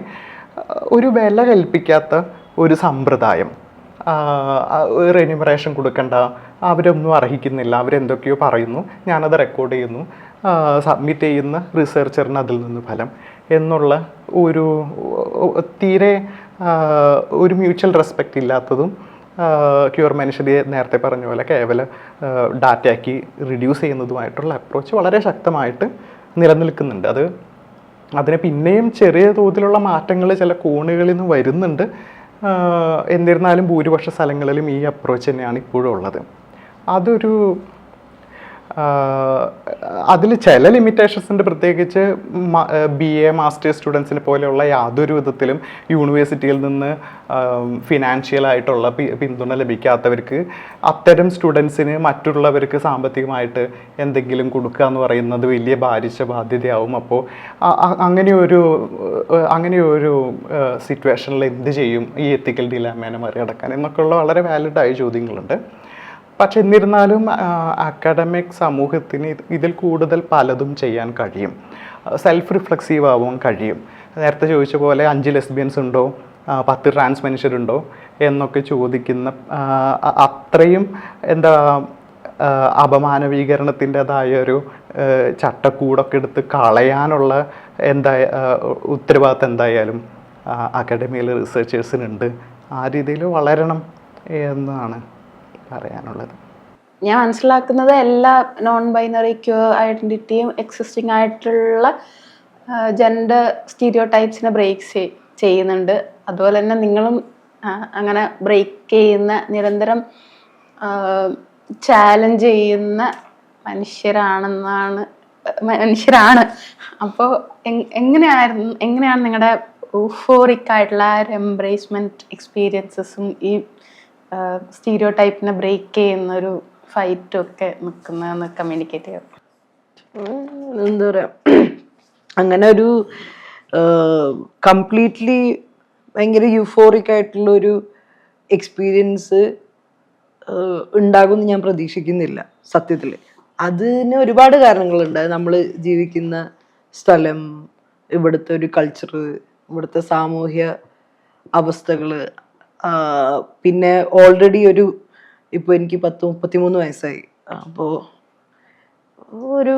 ഒരു വില കൽപ്പിക്കാത്ത ഒരു സമ്പ്രദായം. റെന്യൂമറേഷൻ കൊടുക്കണ്ട, അവരൊന്നും അർഹിക്കുന്നില്ല, അവരെന്തൊക്കെയോ പറയുന്നു, ഞാനത് റെക്കോർഡ് ചെയ്യുന്നു, സബ്മിറ്റ് ചെയ്യുന്ന റിസർച്ചറിന് അതിൽ നിന്ന് ഫലം എന്നുള്ള ഒരു തീരെ ഒരു മ്യൂച്വൽ റെസ്പെക്റ്റ് ഇല്ലാത്തതും ക്യൂർ മനുഷ്യരെ നേരത്തെ പറഞ്ഞ പോലെ കേവല ഡാറ്റയാക്കി റിഡ്യൂസ് ചെയ്യുന്നതുമായിട്ടുള്ള അപ്രോച്ച് വളരെ ശക്തമായിട്ട് നിലനിൽക്കുന്നുണ്ട്. അതിന് പിന്നെയും ചെറിയ തോതിലുള്ള മാറ്റങ്ങൾ ചില കോണുകളിൽ നിന്ന് വരുന്നുണ്ട്. എന്നിരുന്നാലും ഭൂരിപക്ഷ സ്ഥലങ്ങളിലും ഈ അപ്രോച്ച് തന്നെയാണ് ഇപ്പോഴും ഉള്ളത്. അതിൽ ചില ലിമിറ്റേഷൻസ് ഉണ്ട്. പ്രത്യേകിച്ച് BA മാസ്റ്റേഴ്സ് സ്റ്റുഡൻസിനെ പോലെയുള്ള യാതൊരു വിധത്തിലും യൂണിവേഴ്സിറ്റിയിൽ നിന്ന് ഫിനാൻഷ്യലായിട്ടുള്ള പിന്തുണ ലഭിക്കാത്തവർക്ക് അത്തരം സ്റ്റുഡൻസിന് മറ്റുള്ളവർക്ക് സാമ്പത്തികമായിട്ട് എന്തെങ്കിലും കൊടുക്കുക എന്ന് പറയുന്നത് വലിയ ഭാരിച്ച ബാധ്യതയാവും. അപ്പോൾ അങ്ങനെയൊരു സിറ്റുവേഷനിൽ എന്ത് ചെയ്യും ഈ എത്തിക്കൽ ഡിലാമേനെ മറികടക്കാൻ എന്നൊക്കെയുള്ള വളരെ വാലിഡായ ചോദ്യങ്ങളുണ്ട്. പക്ഷെ എന്നിരുന്നാലും അക്കാഡമിക് സമൂഹത്തിന് ഇതിൽ കൂടുതൽ പലതും ചെയ്യാൻ കഴിയും. സെൽഫ് റിഫ്ലെക്സീവ് ആവാൻ കഴിയും. നേരത്തെ ചോദിച്ച പോലെ 5 ലെസ്ബിയൻസ് ഉണ്ടോ, 10 ട്രാൻസ് മനുഷ്യരുണ്ടോ എന്നൊക്കെ ചോദിക്കുന്ന അത്രയും അപമാനവീകരണത്തിൻ്റെതായ ഒരു ചട്ടക്കൂടൊക്കെ എടുത്ത് കളയാനുള്ള ഉത്തരവാദിത്തം എന്തായാലും അക്കാഡമിയിലെ റിസർച്ചേഴ്സിനുണ്ട്. ആ രീതിയിൽ വളരണം എന്നാണ് പറയാനുള്ളത്. ഞാൻ മനസ്സിലാക്കുന്നത് എല്ലാ നോൺ ബൈനറി ക്യൂർ ഐഡന്റിറ്റിയും എക്സിസ്റ്റിംഗ് ആയിട്ടുള്ള ജെൻഡർ സ്റ്റീരിയോ ടൈപ്സിനെ ബ്രേക്ക് ചെയ്യുന്നുണ്ട്. അതുപോലെ തന്നെ നിങ്ങളും അങ്ങനെ ബ്രേക്ക് ചെയ്യുന്ന, നിരന്തരം ചാലഞ്ച് ചെയ്യുന്ന മനുഷ്യരാണ്. അപ്പോൾ എങ്ങനെയാണ് നിങ്ങളുടെ ഊഫോറിക് ആയിട്ടുള്ള ആ ഒരു എംബ്രേസ്മെന്റ് എക്സ്പീരിയൻസസും ഈ സ്റ്റീരിയോ ടൈപ്പിനെ ബ്രേക്ക് ചെയ്യുന്ന ഒരു ഫൈറ്റും ഒക്കെ നിൽക്കുന്നതെന്ന് കമ്മ്യൂണിക്കേറ്റ് ചെയ്യാം? എന്താ പറയുക, അങ്ങനെ ഒരു കംപ്ലീറ്റ്ലി ഭയങ്കര യൂഫോറിക് ആയിട്ടുള്ള ഒരു എക്സ്പീരിയൻസ് ഉണ്ടാകുമെന്ന് ഞാൻ പ്രതീക്ഷിക്കുന്നില്ല സത്യത്തിൽ. അതിന് ഒരുപാട് കാരണങ്ങളുണ്ട്. നമ്മൾ ജീവിക്കുന്ന സ്ഥലം, ഇവിടുത്തെ ഒരു കൾച്ചർ, ഇവിടുത്തെ സാമൂഹ്യ അവസ്ഥകൾ, പിന്നെ ഓൾറെഡി ഇപ്പോൾ എനിക്ക് 33 വയസ്സായി. അപ്പോൾ ഒരു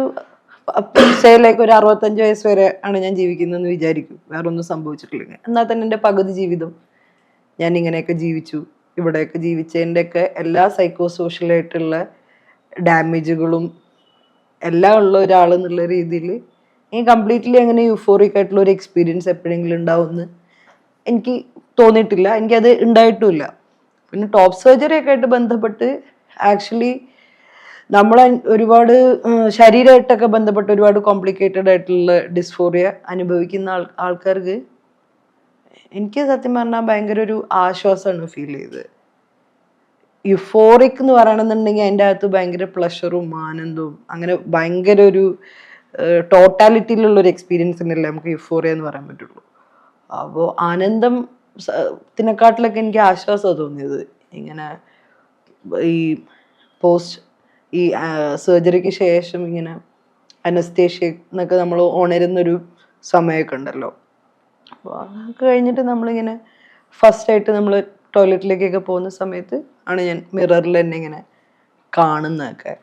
ലൈക്ക് ഒരു 65 വയസ്സ് വരെ ആണ് ഞാൻ ജീവിക്കുന്നതെന്ന് വിചാരിക്കും, വേറെ ഒന്നും സംഭവിച്ചിട്ടില്ലെങ്കിൽ. എന്നാൽ തന്നെ എൻ്റെ പകുതി ജീവിതം ഞാൻ ഇങ്ങനെയൊക്കെ ജീവിച്ചു, ഇവിടെയൊക്കെ ജീവിച്ചതിൻ്റെയൊക്കെ എല്ലാ സൈക്കോ സോഷ്യലായിട്ടുള്ള ഡാമേജുകളും എല്ലാം ഉള്ള ഒരാൾ എന്നുള്ള രീതിയിൽ എനിക്ക് കംപ്ലീറ്റ്ലി അങ്ങനെ യൂഫോറിക് ആയിട്ടുള്ള ഒരു എക്സ്പീരിയൻസ് എപ്പോഴെങ്കിലും ഉണ്ടാവുമെന്ന് എനിക്ക് തോന്നിയിട്ടില്ല, എനിക്കത് ഉണ്ടായിട്ടുമില്ല. പിന്നെ ടോപ്പ് സർജറി ഒക്കെ ആയിട്ട് ബന്ധപ്പെട്ട് ആക്ച്വലി നമ്മളെ ഒരുപാട് ശരീരമായിട്ടൊക്കെ ബന്ധപ്പെട്ട് ഒരുപാട് കോംപ്ലിക്കേറ്റഡ് ആയിട്ടുള്ള ഡിസ്ഫോറിയ അനുഭവിക്കുന്ന ആൾക്കാർക്ക് എനിക്ക് സത്യം പറഞ്ഞാൽ ഭയങ്കര ഒരു ആശ്വാസമാണ് ഫീൽ ചെയ്തത്. യുഫോറിക് എന്ന് പറയണമെന്നുണ്ടെങ്കിൽ അതിൻ്റെ അകത്ത് ഭയങ്കര പ്ലഷറും ആനന്ദവും അങ്ങനെ ഭയങ്കര ഒരു ടോട്ടാലിറ്റിയിലുള്ള ഒരു എക്സ്പീരിയൻസിനല്ലേ നമുക്ക് യുഫോറിയ എന്ന് പറയാൻ പറ്റുള്ളൂ. അപ്പോൾ ആനന്ദത്തിനെക്കാട്ടിലൊക്കെ എനിക്ക് ആശ്വാസമാണ് തോന്നിയത്. ഇങ്ങനെ ഈ ഈ സർജറിക്ക് ശേഷം ഇങ്ങനെ അനസ്തേഷ്യ എന്നൊക്കെ നമ്മൾ ഉണരുന്നൊരു സമയമൊക്കെ ഉണ്ടല്ലോ. അപ്പോൾ അതൊക്കെ കഴിഞ്ഞിട്ട് നമ്മളിങ്ങനെ ഫസ്റ്റായിട്ട് നമ്മൾ ടോയ്ലറ്റിലേക്കൊക്കെ പോകുന്ന സമയത്ത് ആണ് ഞാൻ മിററിൽ തന്നെ ഇങ്ങനെ കാണുന്നതൊക്കെ.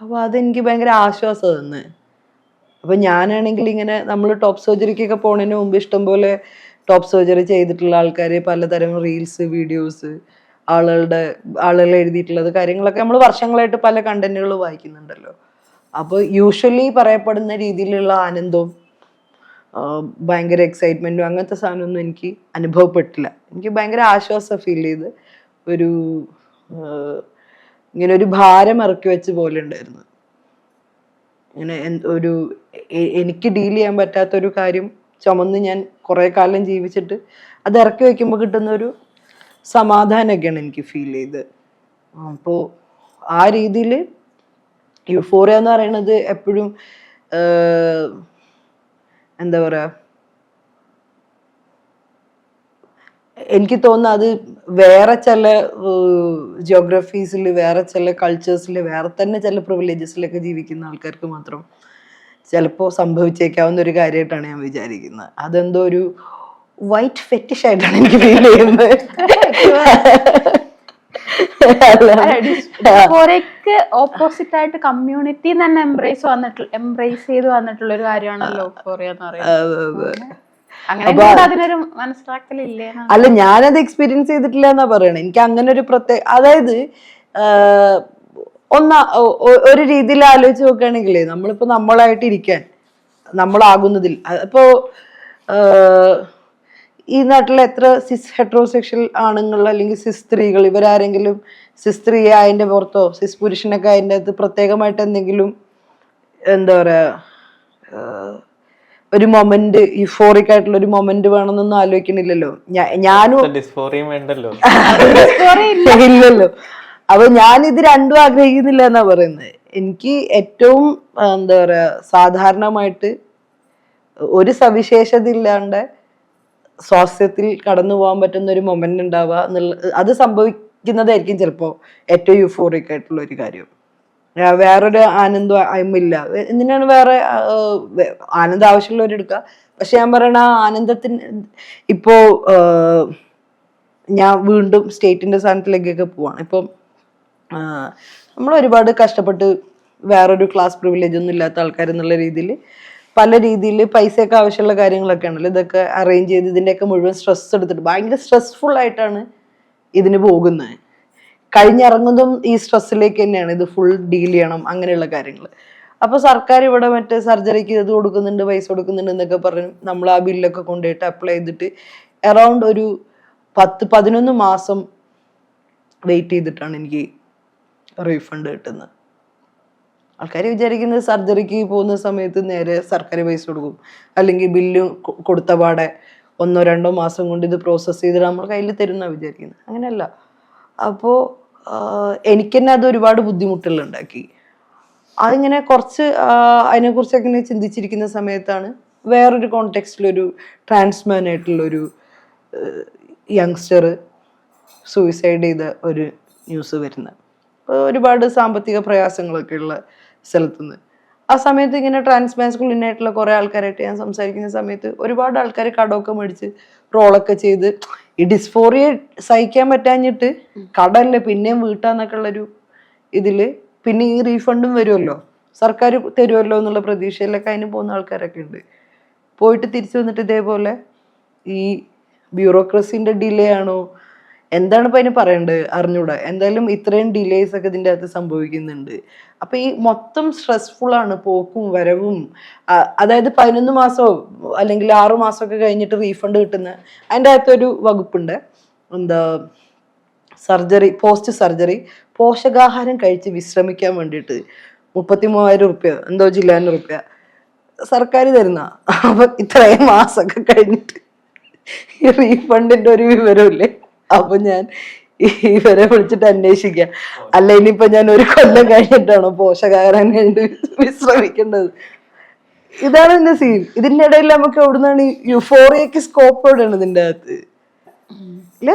അപ്പോൾ അതെനിക്ക് ഭയങ്കര ആശ്വാസം തന്ന്. അപ്പോൾ ഞാനാണെങ്കിൽ ഇങ്ങനെ നമ്മൾ ടോപ്പ് സർജറിക്കൊക്കെ പോകുന്നതിന് മുമ്പ് ഇഷ്ടംപോലെ ടോപ്പ് സർജറി ചെയ്തിട്ടുള്ള ആൾക്കാർ പലതരം റീൽസ്, വീഡിയോസ്, ആളുകൾ എഴുതിയിട്ടുള്ളത് കാര്യങ്ങളൊക്കെ നമ്മൾ വർഷങ്ങളായിട്ട് പല കണ്ടന്റുകൾ വായിക്കുന്നുണ്ടല്ലോ. അപ്പോൾ യൂഷ്വലി പറയപ്പെടുന്ന രീതിയിലുള്ള ആനന്ദവും ഭയങ്കര എക്സൈറ്റ്മെന്റും അങ്ങനത്തെ സാധനമൊന്നും എനിക്ക് അനുഭവപ്പെട്ടില്ല. എനിക്ക് ഭയങ്കര ആശ്വാസം ഫീൽ ചെയ്ത് ഇങ്ങനെ ഒരു ഭാരം ഇറക്കി വെച്ച പോലെ ഉണ്ടായിരുന്നു. ഇങ്ങനെ എനിക്ക് ഡീൽ ചെയ്യാൻ പറ്റാത്തൊരു കാര്യം ചുമന്ന് ഞാൻ കുറേ കാലം ജീവിച്ചിട്ട് അത് ഇറക്കി വെക്കുമ്പോൾ കിട്ടുന്ന ഒരു സമാധാനമൊക്കെയാണ് എനിക്ക് ഫീൽ ചെയ്ത്. അപ്പോൾ ആ രീതിയിൽ യൂഫോറിയ എന്ന് പറയുന്നത് എപ്പോഴും എന്താ പറയുക, എനിക്ക് തോന്നുന്നു അത് വേറെ ചില ജിയോഗ്രഫീസിൽ, വേറെ ചില കൾച്ചേഴ്സിൽ, വേറെ തന്നെ ചില പ്രിവിലേജസിലൊക്കെ ജീവിക്കുന്ന ആൾക്കാർക്ക് മാത്രം ചിലപ്പോൾ സംഭവിച്ചേക്കാവുന്ന ഒരു കാര്യമായിട്ടാണ് ഞാൻ വിചാരിക്കുന്നത്. അതെന്തോ ഒരു വൈറ്റ് ഫെറ്റിഷ് ആയിട്ടാണ് എനിക്ക് ഫീൽ ചെയ്യുന്നത്. ഓപ്പോസിറ്റ് ആയിട്ട് കമ്മ്യൂണിറ്റി തന്നെ എംബ്രേസ് ചെയ്ത് വന്നിട്ടുള്ള ഒരു കാര്യമാണല്ലോ യൂഫോറിയ എന്ന് പറയുന്നത്. അതിനൊരു മനസ്സിലാക്കലില്ലേ? അല്ല, ഞാനത് എക്സ്പീരിയൻസ് ചെയ്തിട്ടില്ല എന്നാ പറയണേ. എനിക്ക് അങ്ങനെ ഒരു അതായത് ഒരു രീതിയിൽ ആലോചിച്ച് നോക്കുകയാണെങ്കിലേ, നമ്മളിപ്പോ നമ്മളായിട്ട് ഇരിക്കാൻ, നമ്മളാകുന്നതിൽ ഇപ്പോ ഈ നാട്ടിലെ എത്ര സിസ് ഹെട്രോസെക്ഷൽ ആണുങ്ങൾ അല്ലെങ്കിൽ സിസ് സ്ത്രീകൾ, ഇവരാരെങ്കിലും സിസ് സ്ത്രീയെ അതിൻ്റെ പുറത്തോ സിസ് പുരുഷനൊക്കെ അതിൻ്റെ അകത്ത് പ്രത്യേകമായിട്ട് എന്തെങ്കിലും എന്താ പറയാ ഒരു മൊമെന്റ്, യുഫോറിക് ആയിട്ടുള്ള ഒരു മൊമെന്റ് വേണമെന്നൊന്നും ആലോചിക്കണില്ലല്ലോ. ഞാനും ഇല്ലല്ലോ. അപ്പൊ ഞാനിത് രണ്ടും ആഗ്രഹിക്കുന്നില്ല എന്നാ പറയുന്നത്. എനിക്ക് ഏറ്റവും എന്താ പറയാ സാധാരണമായിട്ട് ഒരു സവിശേഷത ഇല്ലാണ്ട് സ്വാസ്ഥ്യത്തിൽ കടന്നു പോകാൻ പറ്റുന്ന ഒരു മൊമെന്റ് ഉണ്ടാവുക എന്നുള്ള, അത് സംഭവിക്കുന്നതായിരിക്കും ചിലപ്പോ ഏറ്റവും യൂഫോറിക് ആയിട്ടുള്ള ഒരു കാര്യം. വേറൊരു ആനന്ദം ഇല്ല. എന്തിനാണ് വേറെ ആനന്ദം ആവശ്യമുള്ളവർ എടുക്കുക? പക്ഷെ ഞാൻ പറയണ ആനന്ദത്തിന് ഇപ്പോ ഞാൻ വീണ്ടും സ്റ്റേറ്റിന്റെ സ്ഥാനത്തിലേക്കൊക്കെ പോവാണ്. ഇപ്പം നമ്മൾ ഒരുപാട് കഷ്ടപ്പെട്ട് വേറൊരു ക്ലാസ് പ്രിവിലേജ് ഒന്നും ഇല്ലാത്ത ആൾക്കാർ എന്നുള്ള രീതിയിൽ പല രീതിയിൽ പൈസയൊക്കെ ആവശ്യമുള്ള കാര്യങ്ങളൊക്കെ ആണല്ലോ. ഇതൊക്കെ അറേഞ്ച് ചെയ്ത് ഇതിൻ്റെയൊക്കെ മുഴുവൻ സ്ട്രെസ് എടുത്തിട്ട് ഭയങ്കര സ്ട്രെസ്ഫുൾ ആയിട്ടാണ് ഇതിന് പോകുന്നത്. കഴിഞ്ഞിറങ്ങുന്നതും ഈ സ്ട്രെസ്സിലേക്ക് തന്നെയാണ്. ഇത് ഫുൾ ഡീൽ ചെയ്യണം, അങ്ങനെയുള്ള കാര്യങ്ങൾ. അപ്പോൾ സർക്കാർ ഇവിടെ മറ്റേ സർജറിക്ക് ഇത് കൊടുക്കുന്നുണ്ട്, പൈസ കൊടുക്കുന്നുണ്ട് എന്നൊക്കെ പറഞ്ഞ് നമ്മൾ ആ ബില്ലൊക്കെ കൊണ്ടുപോയിട്ട് അപ്ലൈ ചെയ്തിട്ട് അറൗണ്ട് ഒരു 10-11 മാസം വെയിറ്റ് ചെയ്തിട്ടാണ് എനിക്ക് റീഫണ്ട് കിട്ടുന്നത്. ആൾക്കാർ വിചാരിക്കുന്നത് സർജറിക്ക് പോകുന്ന സമയത്ത് നേരെ സർക്കാർ പൈസ കൊടുക്കും, അല്ലെങ്കിൽ ബില്ല് കൊടുത്ത പാടെ 1-2 മാസം കൊണ്ട് ഇത് പ്രോസസ്സ് ചെയ്തിട്ട് നമ്മൾ കയ്യിൽ തരുന്ന വിചാരിക്കുന്നത്. അങ്ങനെയല്ല. അപ്പോൾ എനിക്ക് തന്നെ അത് ഒരുപാട് ബുദ്ധിമുട്ടുകൾ ഉണ്ടാക്കി. അതിങ്ങനെ കുറച്ച് അതിനെക്കുറിച്ചൊക്കെ ഇങ്ങനെ ചിന്തിച്ചിരിക്കുന്ന സമയത്താണ് വേറൊരു കോണ്ടെക്സ്റ്റിലൊരു ട്രാൻസ്മാൻ ആയിട്ടുള്ളൊരു യങ്സ്റ്റർ സൂയിസൈഡ് ചെയ്ത ഒരു ന്യൂസ് വരുന്നത്. ഒരുപാട് സാമ്പത്തിക പ്രയാസങ്ങളൊക്കെ ഉള്ള സ്ഥലത്തുനിന്ന്. ആ സമയത്ത് ഇങ്ങനെ ട്രാൻസ്മാസ്കുലിൻ ആയിട്ടുള്ള കുറേ ആൾക്കാരായിട്ട് ഞാൻ സംസാരിക്കുന്ന സമയത്ത് ഒരുപാട് ആൾക്കാർ കടമൊക്കെ മേടിച്ച് റോളൊക്കെ ചെയ്ത് ഈ ഡിസ്ഫോറിയ സഹിക്കാൻ പറ്റാഞ്ഞിട്ട് കടമല്ലേ പിന്നെയും വീട്ടാന്നൊക്കെ ഉള്ളൊരു ഇതില് പിന്നെ ഈ റീഫണ്ടും വരുമല്ലോ, സർക്കാർ തരുമല്ലോ എന്നുള്ള പ്രതീക്ഷയിലൊക്കെ അതിന് പോകുന്ന ആൾക്കാരൊക്കെ ഉണ്ട്. പോയിട്ട് തിരിച്ചു വന്നിട്ട് ഇതേപോലെ ഈ ബ്യൂറോക്രസിന്റെ ഡിലേ ആണോ എന്താണ് ഇപ്പൊ അതിന് പറയേണ്ടത് അറിഞ്ഞൂടാ. എന്തായാലും ഇത്രയും ഡിലേസ് ഒക്കെ ഇതിൻ്റെ അകത്ത് സംഭവിക്കുന്നുണ്ട്. അപ്പൊ ഈ മൊത്തം സ്ട്രെസ്ഫുൾ ആണ് പോക്കും വരവും. അതായത് 11 മാസമോ അല്ലെങ്കിൽ 6 മാസമൊക്കെ കഴിഞ്ഞിട്ട് റീഫണ്ട് കിട്ടുന്ന അതിൻ്റെ അകത്തൊരു വകുപ്പുണ്ട്. എന്താ സർജറി, പോസ്റ്റ് സർജറി പോഷകാഹാരം കഴിച്ച് വിശ്രമിക്കാൻ വേണ്ടിയിട്ട് 33,000 റുപ്യ എന്തോ ജില്ലാന് റുപ്യ സർക്കാർ തരുന്ന. അപ്പൊ ഇത്രയും മാസമൊക്കെ കഴിഞ്ഞിട്ട് ഈ റീഫണ്ടിന്റെ ഒരു വിവരമില്ലേ. അപ്പൊ ഞാൻ ഇവരെ വിളിച്ചിട്ട് അന്വേഷിക്കാം, അല്ല ഇനിയിപ്പൊ ഞാൻ 1 കൊല്ലം കഴിഞ്ഞിട്ടാണോ പോഷകാഹാരം കഴിഞ്ഞ് വിശ്രമിക്കേണ്ടത്. ഇതാണ് എന്റെ സീൻ. ഇതിന്റെ ഇടയിൽ നമുക്ക് എവിടുന്നാണ് യുഫോറിയക്ക് സ്കോപ്പ് എവിടെയാണ് ഇതിന്റെ അകത്ത്? ഇല്ല,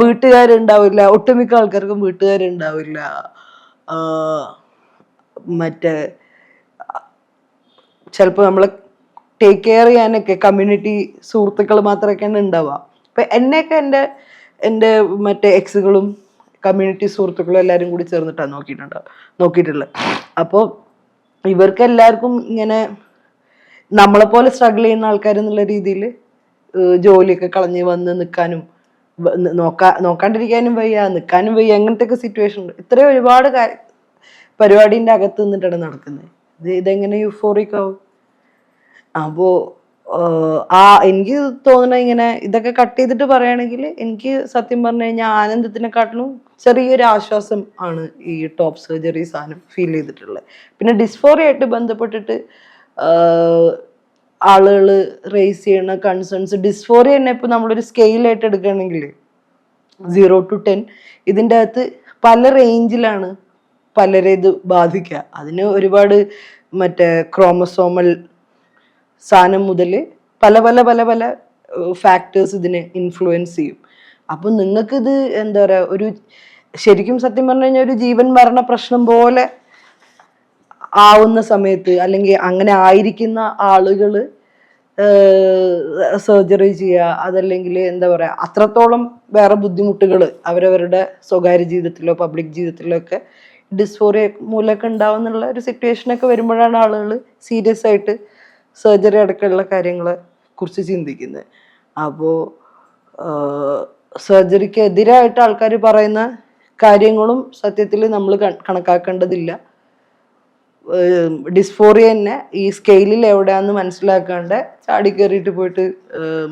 വീട്ടുകാരുണ്ടാവില്ല, ഒട്ടുമിക്ക ആൾക്കാർക്കും വീട്ടുകാരുണ്ടാവില്ല. മറ്റേ ചിലപ്പോൾ നമ്മളെ ടേക്ക് കെയർ ചെയ്യാനൊക്കെ കമ്മ്യൂണിറ്റി സുഹൃത്തുക്കൾ മാത്രമൊക്കെയാണ് ഉണ്ടാവുക. ഇപ്പൊ എന്നെയൊക്കെ എൻ്റെ മറ്റേ എക്സുകളും കമ്മ്യൂണിറ്റി സുഹൃത്തുക്കളും എല്ലാവരും കൂടി ചേർന്നിട്ടാണ് നോക്കിയിട്ടുള്ളത്. അപ്പോൾ ഇവർക്ക് എല്ലാവർക്കും ഇങ്ങനെ നമ്മളെപ്പോലെ സ്ട്രഗിൾ ചെയ്യുന്ന ആൾക്കാർ എന്നുള്ള രീതിയിൽ ജോലിയൊക്കെ കളഞ്ഞ് വന്ന് നിൽക്കാനും നോക്കാണ്ടിരിക്കാനും വയ്യ, നിൽക്കാനും വയ്യ, അങ്ങനത്തെ ഒക്കെ സിറ്റുവേഷൻ ഉണ്ട്. ഇത്രയും ഒരുപാട് പരിപാടിൻ്റെ അകത്ത് നിന്നിട്ടാണ് നടക്കുന്നത്. ഇതെങ്ങനെ യുഫോറിക് ആവും? അപ്പോ എനിക്ക് തോന്നുന്ന ഇങ്ങനെ ഇതൊക്കെ കട്ട് ചെയ്തിട്ട് പറയുകയാണെങ്കിൽ എനിക്ക് സത്യം പറഞ്ഞു കഴിഞ്ഞാൽ ആനന്ദത്തിനെക്കാട്ടിലും ചെറിയൊരു ആശ്വാസം ആണ് ഈ ടോപ്പ് സർജറി സാധനം ഫീൽ ചെയ്തിട്ടുള്ളത്. പിന്നെ ഡിസ്ഫോറിയ ആയിട്ട് ബന്ധപ്പെട്ടിട്ട് ആളുകൾ റേസ് ചെയ്യുന്ന കൺസേൺസ്, ഡിസ്ഫോറിയ തന്നെ ഇപ്പൊ നമ്മളൊരു സ്കെയിലായിട്ട് എടുക്കുകയാണെങ്കിൽ 0 to 10 ഇതിൻ്റെ അകത്ത് പല റേഞ്ചിലാണ് പലരെ ഇത് ബാധിക്കുക. അതിന് ഒരുപാട് മറ്റേ ക്രോമസോമൽ സാധനം മുതൽ പല പല പല പല ഫാക്ടേഴ്സ് ഇതിനെ ഇൻഫ്ലുവൻസ് ചെയ്യും. അപ്പം നിങ്ങൾക്കിത് എന്താ പറയുക, ഒരു ശരിക്കും സത്യം പറഞ്ഞു കഴിഞ്ഞാൽ ഒരു ജീവൻ മരണ പ്രശ്നം പോലെ ആവുന്ന സമയത്ത്, അല്ലെങ്കിൽ അങ്ങനെ ആയിരിക്കുന്ന ആളുകൾ സർജറി ചെയ്യുക, അതല്ലെങ്കിൽ എന്താ പറയുക അത്രത്തോളം വേറെ ബുദ്ധിമുട്ടുകൾ അവരവരുടെ സ്വകാര്യ ജീവിതത്തിലോ പബ്ലിക് ജീവിതത്തിലോ ഒക്കെ ഡിസ്ഫോറിയ മൂലമൊക്കെ ഉണ്ടാവുന്നുള്ള ഒരു സിറ്റുവേഷനൊക്കെ വരുമ്പോഴാണ് ആളുകൾ സീരിയസ് ആയിട്ട് സർജറി അടക്കമുള്ള കാര്യങ്ങളെ കുറിച്ച് ചിന്തിക്കുന്നത്. അപ്പോൾ സർജറിക്ക് എതിരായിട്ട് ആൾക്കാർ പറയുന്ന കാര്യങ്ങളും സത്യത്തിൽ നമ്മൾ കണക്കാക്കേണ്ടതില്ല. ഡിസ്ഫോറിയ തന്നെ ഈ സ്കെയിലിൽ എവിടെയാണെന്ന് മനസ്സിലാക്കാണ്ട് ചാടി കയറിയിട്ട് പോയിട്ട്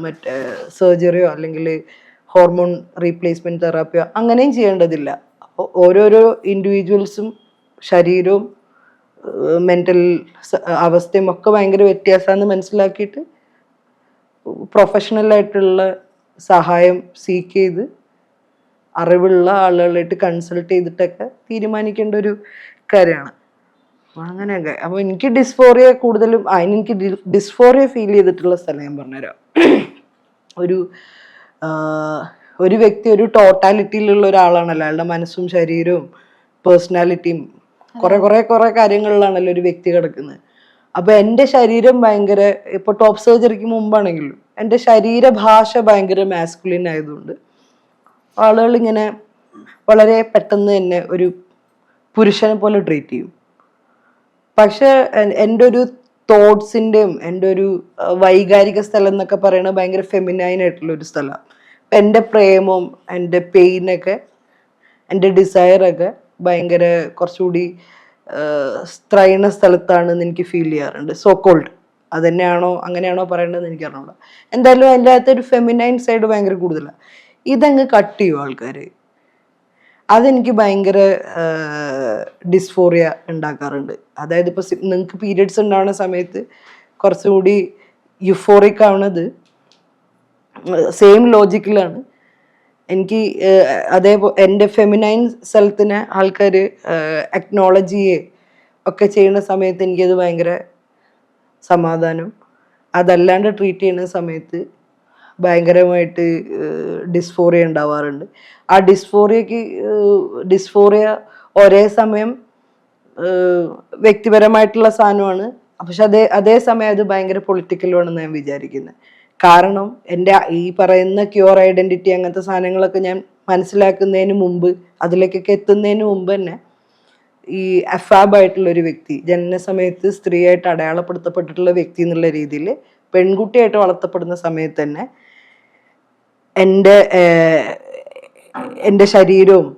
മറ്റേ സർജറിയോ അല്ലെങ്കിൽ ഹോർമോൺ റീപ്ലേസ്മെന്റ് തെറാപ്പിയോ അങ്ങനെയും ചെയ്യേണ്ടതില്ല. അപ്പോൾ ഓരോരോ ഇൻഡിവിജ്വൽസും ശരീരവും മെന്റൽ അവസ്ഥയും ഒക്കെ ഭയങ്കര വ്യത്യാസമാണെന്ന് മനസ്സിലാക്കിയിട്ട് പ്രൊഫഷണലായിട്ടുള്ള സഹായം സീക്ക് ചെയ്ത് അറിവുള്ള ആളുകളായിട്ട് കൺസൾട്ട് ചെയ്തിട്ടൊക്കെ തീരുമാനിക്കേണ്ട ഒരു കാര്യമാണ്. അങ്ങനെയൊക്കെ. അപ്പൊ എനിക്ക് ഡിസ്ഫോറിയ കൂടുതലും എനിക്ക് ഡിസ്ഫോറിയ ഫീൽ ചെയ്തിട്ടുള്ള സ്ഥലം ഞാൻ പറഞ്ഞുതരാം. ഒരു വ്യക്തി ഒരു ടോട്ടാലിറ്റിയിലുള്ള ഒരാളാണല്ലോ, അയാളുടെ മനസ്സും ശരീരവും പേഴ്സണാലിറ്റിയും കുറെ കാര്യങ്ങളിലാണല്ലോ ഒരു വ്യക്തി കിടക്കുന്നത്. അപ്പൊ എൻ്റെ ശരീരം ഭയങ്കര, ഇപ്പൊ ടോപ്പ് സർജറിക്ക് മുമ്പാണെങ്കിലും എൻ്റെ ശരീരഭാഷ ഭയങ്കര മാസ്കുലിൻ ആയതുകൊണ്ട് ആളുകൾ ഇങ്ങനെ വളരെ പെട്ടെന്ന് തന്നെ ഒരു പുരുഷനെ പോലെ ട്രീറ്റ് ചെയ്യും. പക്ഷെ എൻ്റെ ഒരു തോട്ട്സിൻ്റെയും എൻ്റെ ഒരു വൈകാരിക സ്ഥലം എന്നൊക്കെ പറയുന്നത് ഭയങ്കര ഫെമിനൈൻ ആയിട്ടുള്ള ഒരു സ്ഥലമാണ്. എൻ്റെ പ്രേമവും എൻ്റെ പെയിനൊക്കെ എൻ്റെ ഡിസയറൊക്കെ ഭയങ്കര കുറച്ചുകൂടി സ്ത്രൈണ സ്ഥലത്താണെന്ന് എനിക്ക് ഫീൽ ചെയ്യാറുണ്ട്. സോ കോൾഡ് അതന്നെയാണോ അങ്ങനെയാണോ പറയേണ്ടതെന്ന് എനിക്ക് അറിഞ്ഞൂടാ. എന്തായാലും അതിൻ്റെ അകത്ത് ഒരു ഫെമിനൈൻ സൈഡ് ഭയങ്കര കൂടുതലാണ്. ഇതങ്ങ് കട്ട് ചെയ്യും ആൾക്കാർ. അതെനിക്ക് ഭയങ്കര ഡിസ്ഫോറിയ ഉണ്ടാക്കാറുണ്ട്. അതായത് ഇപ്പോൾ നിങ്ങൾക്ക് പീരിയഡ്സ് ഉണ്ടാവുന്ന സമയത്ത് കുറച്ചുകൂടി യുഫോറിക് ആവുന്നത് സെയിം ലോജിക്കിലാണ്. എനിക്ക് അതേപോലെ എൻ്റെ ഫെമിനൈൻ സ്ഥലത്തിന് ആൾക്കാർ അക്നോളജിയെ ഒക്കെ ചെയ്യുന്ന സമയത്ത് എനിക്കത് ഭയങ്കര സമാധാനം. അതല്ലാണ്ട് ട്രീറ്റ് ചെയ്യുന്ന സമയത്ത് ഭയങ്കരമായിട്ട് ഡിസ്ഫോറിയ ഉണ്ടാവാറുണ്ട്. ആ ഡിസ്ഫോറിയ ഒരേ സമയം വ്യക്തിപരമായിട്ടുള്ള സാധനമാണ്, പക്ഷെ അതേസമയം അത് ഭയങ്കര പൊളിറ്റിക്കലുമാണെന്ന് ഞാൻ വിചാരിക്കുന്നത്. കാരണം എൻ്റെ ഈ പറയുന്ന ക്യൂർ ഐഡന്റിറ്റി അങ്ങനത്തെ സാധനങ്ങളൊക്കെ ഞാൻ മനസ്സിലാക്കുന്നതിന് മുമ്പ്, അതിലേക്കൊക്കെ എത്തുന്നതിന് മുമ്പ് തന്നെ ഈ അഫാബ് ആയിട്ടുള്ള ഒരു വ്യക്തി, ജനന സമയത്ത് സ്ത്രീയായിട്ട് അടയാളപ്പെടുത്തപ്പെട്ടിട്ടുള്ള വ്യക്തി എന്നുള്ള രീതിയിൽ പെൺകുട്ടിയായിട്ട് വളർത്തപ്പെടുന്ന സമയത്ത് തന്നെ എൻ്റെ ശരീരവും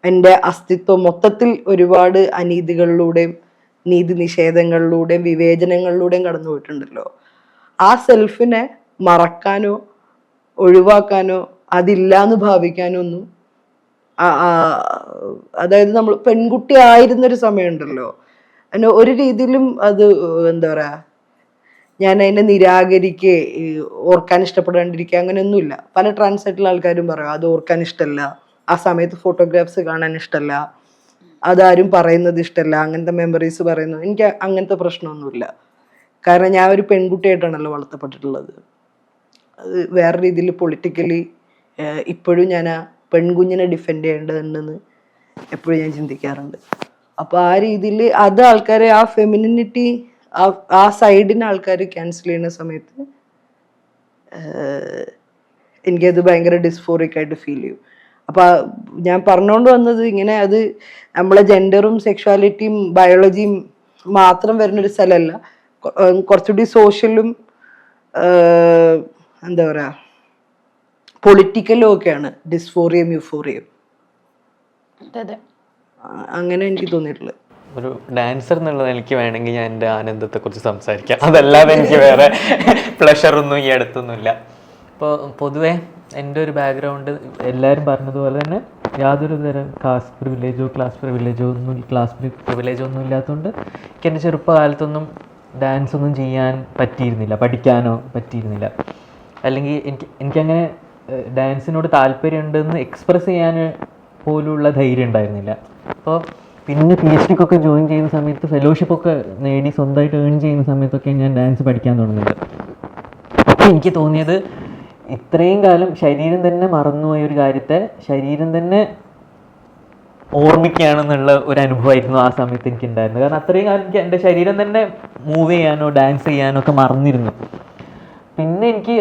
എൻ്റെ അസ്തിത്വം മൊത്തത്തിൽ ഒരുപാട് അനീതികളിലൂടെയും നീതി നിഷേധങ്ങളിലൂടെയും വിവേചനങ്ങളിലൂടെയും കടന്നു പോയിട്ടുണ്ടല്ലോ. ആ സെൽഫിനെ മറക്കാനോ ഒഴിവാക്കാനോ അതില്ലാന്ന് ഭാവിക്കാനോ ഒന്നും, അതായത് നമ്മൾ പെൺകുട്ടി ആയിരുന്നൊരു സമയമുണ്ടല്ലോ, അതിന് ഒരു രീതിയിലും അത് എന്താ പറയാ, ഞാൻ അതിനെ നിരാകരിക്കുക, ഓർക്കാൻ ഇഷ്ടപ്പെടാണ്ടിരിക്കുക, അങ്ങനെയൊന്നുമില്ല. പല ട്രാൻസായിട്ടുള്ള ആൾക്കാരും പറയും അത് ഓർക്കാൻ ഇഷ്ടമല്ല, ആ സമയത്ത് ഫോട്ടോഗ്രാഫ്സ് കാണാൻ ഇഷ്ടമല്ല, അതാരും പറയുന്നത് ഇഷ്ടമല്ല, അങ്ങനത്തെ മെമ്മറീസ് പറയുന്നു. എനിക്ക് അങ്ങനത്തെ പ്രശ്നമൊന്നുമില്ല. കാരണം ഞാൻ ഒരു പെൺകുട്ടിയായിട്ടാണല്ലോ വളർത്തപ്പെട്ടിട്ടുള്ളത്. അത് വേറെ രീതിയിൽ പൊളിറ്റിക്കലി ഇപ്പോഴും ഞാൻ ആ പെൺകുഞ്ഞിനെ ഡിഫെൻഡ് ചെയ്യേണ്ടതുണ്ടെന്ന് എപ്പോഴും ഞാൻ ചിന്തിക്കാറുണ്ട്. അപ്പോൾ ആ രീതിയിൽ അത് ആൾക്കാരെ, ആ ഫെമിനിനിറ്റി, ആ സൈഡിന് ആൾക്കാർ ക്യാൻസൽ ചെയ്യുന്ന സമയത്ത് എനിക്കത് ഭയങ്കര ഡിസ്ഫോറിക് ആയിട്ട് ഫീൽ ചെയ്യും. അപ്പം ഞാൻ പറഞ്ഞുകൊണ്ട് വന്നത് ഇങ്ങനെ, അത് നമ്മളെ ജെൻഡറും സെക്ഷുവാലിറ്റിയും ബയോളജിയും മാത്രം വരുന്നൊരു സ്ഥലമല്ല, കുറച്ചുകൂടി സോഷ്യലും എന്താ പറയുക പൊളിറ്റിക്കലും ഒക്കെയാണ് ഡിസ്ഫോറിയയും യൂഫോറിയയും. അങ്ങനെ എനിക്ക് തോന്നിയിട്ടുള്ളത്. ഒരു ഡാൻസർ എന്നുള്ളത് എനിക്ക് വേണമെങ്കിൽ ഞാൻ എൻ്റെ ആനന്ദത്തെക്കുറിച്ച് സംസാരിക്കാം, അതല്ലാതെ എനിക്ക് വേറെ പ്ലഷറൊന്നും ഈ അടുത്തൊന്നുമില്ല. ഇപ്പോൾ പൊതുവേ എൻ്റെ ഒരു ബാക്ക്ഗ്രൗണ്ട് എല്ലാവരും പറഞ്ഞതുപോലെ തന്നെ യാതൊരു തരം കാസ്റ്റ് പ്രിവിലേജോ ക്ലാസ് പ്രിവിലേജോ ഒന്നും ഇല്ലാത്തതുകൊണ്ട് എനിക്ക് എൻ്റെ ചെറുപ്പകാലത്തൊന്നും ഡാൻസ് ഒന്നും ചെയ്യാൻ പറ്റിയിരുന്നില്ല, പഠിക്കാനോ പറ്റിയിരുന്നില്ല. അല്ലെങ്കിൽ എനിക്കങ്ങനെ ഡാൻസിനോട് താല്പര്യമുണ്ടെന്ന് എക്സ്പ്രസ് ചെയ്യാൻ പോലുള്ള ധൈര്യം ഉണ്ടായിരുന്നില്ല. അപ്പോൾ പിന്നെ PhD ക്കൊക്കെ ജോയിൻ ചെയ്യുന്ന സമയത്ത്, ഫെലോഷിപ്പൊക്കെ നേടി സ്വന്തമായിട്ട് ഏൺ ചെയ്യുന്ന സമയത്തൊക്കെ ഞാൻ ഡാൻസ് പഠിക്കാൻ തുടങ്ങിയത്. അപ്പോൾ എനിക്ക് തോന്നിയത് ഇത്രയും കാലം ശരീരം തന്നെ മറന്നുപോയ ഒരു കാര്യത്തെ ശരീരം തന്നെ ഓർമ്മിക്കുകയാണെന്നുള്ള ഒരു അനുഭവമായിരുന്നു ആ സമയത്ത് എനിക്കുണ്ടായിരുന്നത്. കാരണം അത്രയും കാലം എനിക്ക് എൻ്റെ ശരീരം തന്നെ മൂവ് ചെയ്യാനോ ഡാൻസ് ചെയ്യാനോ ഒക്കെ മറന്നിരുന്നു. പിന്നെ എനിക്ക്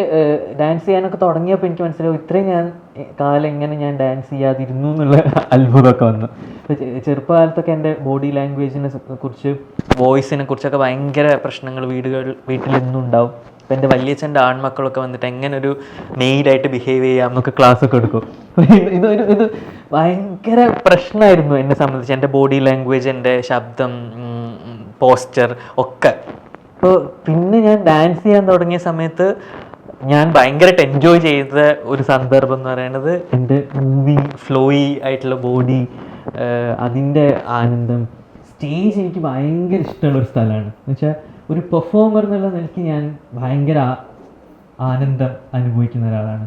ഡാൻസ് ചെയ്യാനൊക്കെ തുടങ്ങിയപ്പോൾ എനിക്ക് മനസ്സിലാവും ഇത്രയും കാലം എങ്ങനെ ഞാൻ ഡാൻസ് ചെയ്യാതിരുന്നു എന്നുള്ള അത്ഭുതമൊക്കെ വന്നു. ചെറുപ്പകാലത്തൊക്കെ എൻ്റെ ബോഡി ലാംഗ്വേജിനെ കുറിച്ച്, വോയിസിനെ കുറിച്ചൊക്കെ ഭയങ്കര പ്രശ്നങ്ങൾ വീട്ടിൽ എന്നും ഉണ്ടാവും. അപ്പോൾ എൻ്റെ വലിയച്ഛൻ്റെ ആൺമക്കളൊക്കെ വന്നിട്ട് എങ്ങനെ ഒരു മെയിലായിട്ട് ബിഹേവ് ചെയ്യാം എന്നൊക്കെ ക്ലാസ്സൊക്കെ എടുക്കും. ഇത് ഭയങ്കര പ്രശ്നമായിരുന്നു എന്നെ സംബന്ധിച്ച്, എൻ്റെ ബോഡി ലാംഗ്വേജ്, എൻ്റെ ശബ്ദം, പോസ്ചർ ഒക്കെ. അപ്പോൾ പിന്നെ ഞാൻ ഡാൻസ് ചെയ്യാൻ തുടങ്ങിയ സമയത്ത് ഞാൻ ഭയങ്കരമായിട്ട് എൻജോയ് ചെയ്ത ഒരു സന്ദർഭം എന്ന് പറയുന്നത് എൻ്റെ മൂവിങ് ഫ്ലോയി ആയിട്ടുള്ള ബോഡി, അതിൻ്റെ ആനന്ദം. സ്റ്റേജ് എനിക്ക് ഭയങ്കര ഇഷ്ടമുള്ളൊരു സ്ഥലമാണ്. എന്ന് വെച്ചാൽ ഒരു പെർഫോമർ എന്നുള്ള നിലയ്ക്ക് ഞാൻ ഭയങ്കര ആനന്ദം അനുഭവിക്കുന്ന ഒരാളാണ്.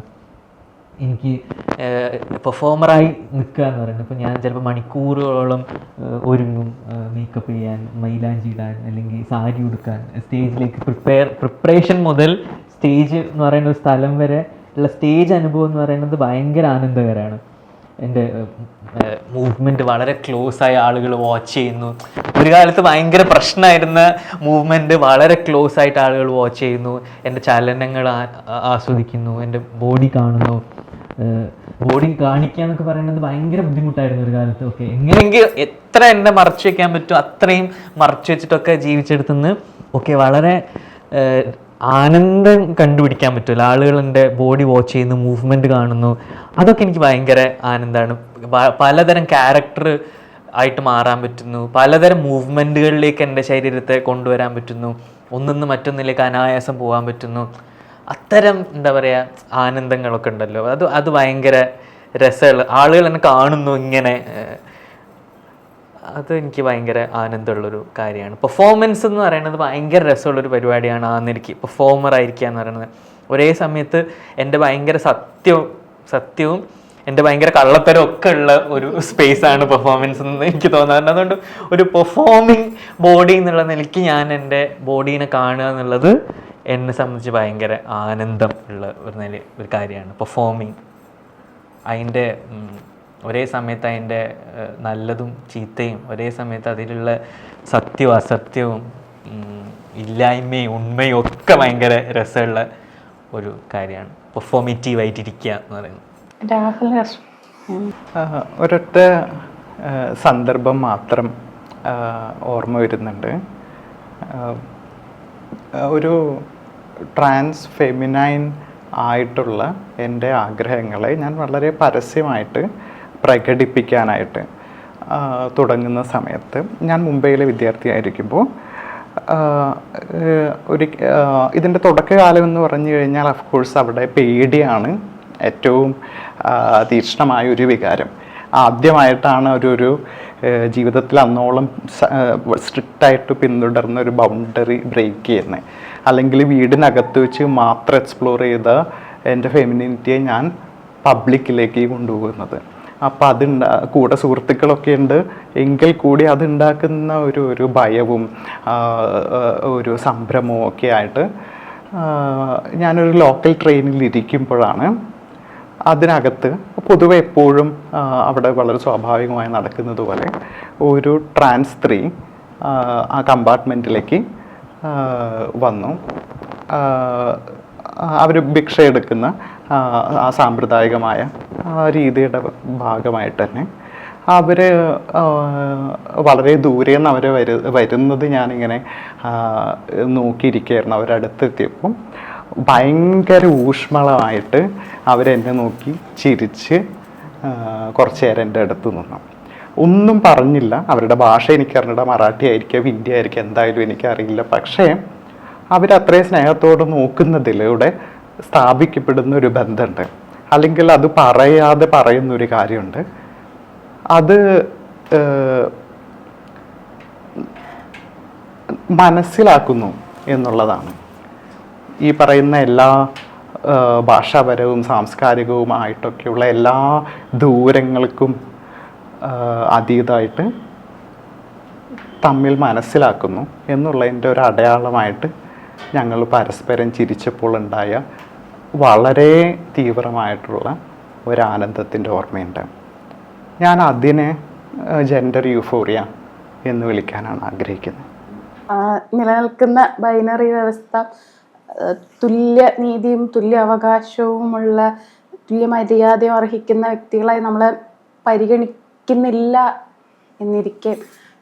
എനിക്ക് പെർഫോമറായി നിൽക്കുക എന്ന് പറയുന്നത്, ഇപ്പോൾ ഞാൻ ചിലപ്പോൾ മണിക്കൂറുകളോളം ഒരുങ്ങും, മേക്കപ്പ് ചെയ്യാൻ, മൈലാഞ്ചി ഇടാൻ, അല്ലെങ്കിൽ സാരി ഉടുക്കാൻ, സ്റ്റേജിലേക്ക് പ്രിപ്പറേഷൻ മുതൽ സ്റ്റേജ് എന്ന് പറയുന്ന ഒരു സ്ഥലം വരെ ഉള്ള സ്റ്റേജ് അനുഭവം എന്ന് പറയുന്നത് ഭയങ്കര ആനന്ദകരമാണ്. എൻ്റെ മൂവ്മെൻറ്റ് വളരെ ക്ലോസ് ആയ ആളുകൾ വാച്ച് ചെയ്യുന്നു. ഒരു കാലത്ത് ഭയങ്കര പ്രശ്നമായിരുന്ന മൂവ്മെൻറ്റ് വളരെ ക്ലോസ് ആയിട്ട് ആളുകൾ വാച്ച് ചെയ്യുന്നു. എൻ്റെ ചലനങ്ങൾ ആസ്വദിക്കുന്നു, എൻ്റെ ബോഡി കാണുന്നു. ബോഡി കാണിക്കുക എന്നൊക്കെ പറയുന്നത് ഭയങ്കര ബുദ്ധിമുട്ടായിരുന്നു ഒരു കാലത്ത്. ഓക്കെ, എങ്ങനെയെങ്കിലും എത്ര എന്നെ മറച്ചു വയ്ക്കാൻ പറ്റുമോ അത്രയും മറച്ചു വെച്ചിട്ടൊക്കെ ജീവിച്ചെടുത്തുനിന്ന് ഓക്കെ വളരെ ആനന്ദം കണ്ടുപിടിക്കാൻ പറ്റില്ല. ആളുകൾ എൻ്റെ ബോഡി വാച്ച് ചെയ്യുന്നു, മൂവ്മെൻറ്റ് കാണുന്നു, അതൊക്കെ എനിക്ക് ഭയങ്കര ആനന്ദമാണ്. പലതരം ക്യാരക്ടർ ആയിട്ട് മാറാൻ പറ്റുന്നു, പലതരം മൂവ്മെൻറ്റുകളിലേക്ക് എൻ്റെ ശരീരത്തെ കൊണ്ടുവരാൻ പറ്റുന്നു, ഒന്നിന്ന് മറ്റൊന്നിലേക്ക് അനായാസം പോകാൻ പറ്റുന്നു. അത്തരം എന്താ പറയുക ആനന്ദങ്ങളൊക്കെ ഉണ്ടല്ലോ, അത് ഭയങ്കര രസമുള്ള. ആളുകൾ എന്നെ കാണുന്നു ഇങ്ങനെ, അത് എനിക്ക് ഭയങ്കര ആനന്ദമുള്ളൊരു കാര്യമാണ്. പെർഫോമൻസ് എന്ന് പറയുന്നത് ഭയങ്കര രസമുള്ളൊരു പരിപാടിയാണ്. ആണെനിക്ക് പെർഫോമർ ആയിരിക്കുക എന്ന് പറയുന്നത് ഒരേ സമയത്ത് എൻ്റെ ഭയങ്കര സത്യവും എൻ്റെ ഭയങ്കര കള്ളത്തരം ഒക്കെ ഉള്ള ഒരു സ്പേസാണ് പെർഫോമൻസ് എന്ന് എനിക്ക് തോന്നാറുണ്ട്. അതുകൊണ്ട് ഒരു പെർഫോമിങ് ബോഡി എന്നുള്ള നിലയ്ക്ക് ഞാൻ എൻ്റെ ബോഡീനെ കാണുക എന്നുള്ളത് എന്നെ സംബന്ധിച്ച് ഭയങ്കര ആനന്ദം ഉള്ള ഒരു കാര്യമാണ് പെർഫോമിങ്. അതിൻ്റെ ഒരേ സമയത്ത് അതിൻ്റെ നല്ലതും ചീത്തയും, ഒരേ സമയത്ത് അതിലുള്ള സത്യവും അസത്യവും ഇല്ലായ്മയും ഉണ്മയും ഒക്കെ ഭയങ്കര രസമുള്ള ഒരു കാര്യമാണ് പെർഫോമേറ്റീവായിട്ടിരിക്കുക എന്ന് പറയുന്നത്. ഒരൊറ്റ സന്ദർഭം മാത്രം ഓർമ്മ വരുന്നുണ്ട്. ഒരു ട്രാൻസ് ഫെമിനൈൻ ആയിട്ടുള്ള എൻ്റെ ആഗ്രഹങ്ങളെ ഞാൻ വളരെ പരസ്യമായിട്ട് പ്രകടിപ്പിക്കാനായിട്ട് തുടങ്ങുന്ന സമയത്ത്, ഞാൻ മുംബൈയിലെ വിദ്യാർത്ഥിയായിരിക്കുമ്പോൾ, ഇതിൻ്റെ തുടക്കകാലം എന്ന് പറഞ്ഞു കഴിഞ്ഞാൽ ഓഫ് കോഴ്സ് അവിടെ പേടിയാണ് ഏറ്റവും തീക്ഷ്ണമായ ഒരു വികാരം. ആദ്യമായിട്ടാണ് ഒരു ജീവിതത്തിൽ അന്നോളം സ്ട്രിക്റ്റായിട്ട് പിന്തുടർന്ന ഒരു ബൗണ്ടറി ബ്രേക്ക് ചെയ്യുന്നത്. അല്ലെങ്കിൽ വീടിനകത്ത് വെച്ച് മാത്രം എക്സ്പ്ലോർ ചെയ്ത എൻ്റെ ഫെമിനിറ്റിയെ ഞാൻ പബ്ലിക്കിലേക്ക് കൊണ്ടുപോകുന്നത്. അപ്പോൾ കൂടെ സുഹൃത്തുക്കളൊക്കെ ഉണ്ട് എങ്കിൽ കൂടി അതുണ്ടാക്കുന്ന ഒരു ഭയവും ഒരു സംഭ്രമവും ഒക്കെ ആയിട്ട് ഞാനൊരു ലോക്കൽ ട്രെയിനിൽ ഇരിക്കുമ്പോഴാണ് അതിനകത്ത് പൊതുവെ എപ്പോഴും അവിടെ വളരെ സ്വാഭാവികമായി നടക്കുന്നത് പോലെ ഒരു ട്രാൻസ് സ്ത്രീ ആ കമ്പാർട്ട്മെൻറ്റിലേക്ക് വന്നു. അവർ ഭിക്ഷ എടുക്കുന്ന ആ സാമ്പ്രദായികമായ രീതിയുടെ ഭാഗമായിട്ട് തന്നെ അവർ വളരെ ദൂരെ നിന്ന് അവർ വരുന്നത് ഞാനിങ്ങനെ നോക്കിയിരിക്കുകയായിരുന്നു. അവരടുത്തെത്തിയപ്പോൾ ഭയങ്കര ഊഷ്മളമായിട്ട് അവരെന്നെ നോക്കി ചിരിച്ച് കുറച്ച് നേരം എൻ്റെ അടുത്ത് നിന്നു. ഒന്നും പറഞ്ഞില്ല. അവരുടെ ഭാഷ എനിക്കറിഞ്ഞില്ല, മറാഠി ആയിരിക്കാം, ഹിന്ദി ആയിരിക്കാം, എന്തായാലും എനിക്കറിയില്ല. പക്ഷേ അവരത്രയും സ്നേഹത്തോടെ നോക്കുന്നതിലൂടെ സ്ഥാപിക്കപ്പെടുന്ന ഒരു ബന്ധമുണ്ട്. അല്ലെങ്കിൽ അത് പറയാതെ പറയുന്നൊരു കാര്യമുണ്ട്. അത് മനസ്സിലാക്കുന്നു എന്നുള്ളതാണ്. ഈ പറയുന്ന എല്ലാ ഭാഷാപരവും സാംസ്കാരികവുമായിട്ടൊക്കെയുള്ള എല്ലാ ദൂരങ്ങൾക്കും അതീതമായിട്ട് തമ്മിൽ മനസ്സിലാക്കുന്നു എന്നുള്ളതിൻ്റെ ഒരു അടയാളമായിട്ട് ഞങ്ങൾ പരസ്പരം ചിരിച്ചപ്പോൾ ഉണ്ടായ വളരെ തീവ്രമായിട്ടുള്ള ഒരു ആനന്ദത്തിൻ്റെ ഓർമ്മയുണ്ട്. ഞാൻ അതിനെ ജെൻഡർ യൂഫോറിയ എന്ന് വിളിക്കാനാണ് ആഗ്രഹിക്കുന്നത്. നിലനിൽക്കുന്ന ബൈനറി വ്യവസ്ഥ തുല്യ നീതിയും തുല്യ അവകാശവുമുള്ള തുല്യ മര്യാദയും അർഹിക്കുന്ന വ്യക്തികളായി നമ്മളെ പരിഗണിക്കുന്നില്ല എന്നിരിക്കെ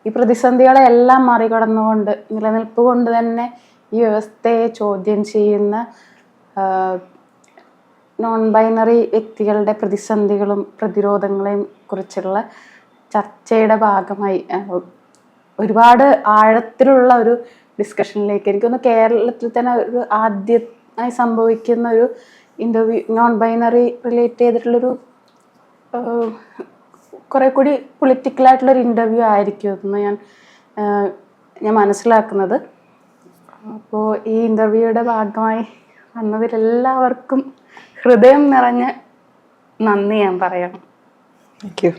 ഈ പ്രതിസന്ധികളെ എല്ലാം മറികടന്നുകൊണ്ട് നിലനിൽപ്പ് കൊണ്ട് തന്നെ ഈ വ്യവസ്ഥയെ ചോദ്യം ചെയ്യുന്ന നോൺ ബൈനറി വ്യക്തികളുടെ പ്രതിസന്ധികളും പ്രതിരോധങ്ങളെയും കുറിച്ചുള്ള ചർച്ചയുടെ ഭാഗമായി ഒരുപാട് ആഴത്തിലുള്ള ഒരു ഡിസ്കഷനിലേക്ക്, എനിക്കൊന്ന് കേരളത്തിൽ തന്നെ ഒരു ആദ്യമായി സംഭവിക്കുന്ന ഒരു ഇൻ്റർവ്യൂ നോൺ ബൈനറി റിലേറ്റ് ചെയ്തിട്ടുള്ളൊരു കുറെ കൂടി പൊളിറ്റിക്കലായിട്ടുള്ളൊരു ഇൻ്റർവ്യൂ ആയിരിക്കും എന്ന് ഞാൻ മനസ്സിലാക്കുന്നത്. അപ്പോൾ ഈ ഇൻ്റർവ്യൂയുടെ ഭാഗമായി വന്നതിലെല്ലാവർക്കും ഹൃദയം നിറഞ്ഞ നന്ദി ഞാൻ പറയണം. Thank you.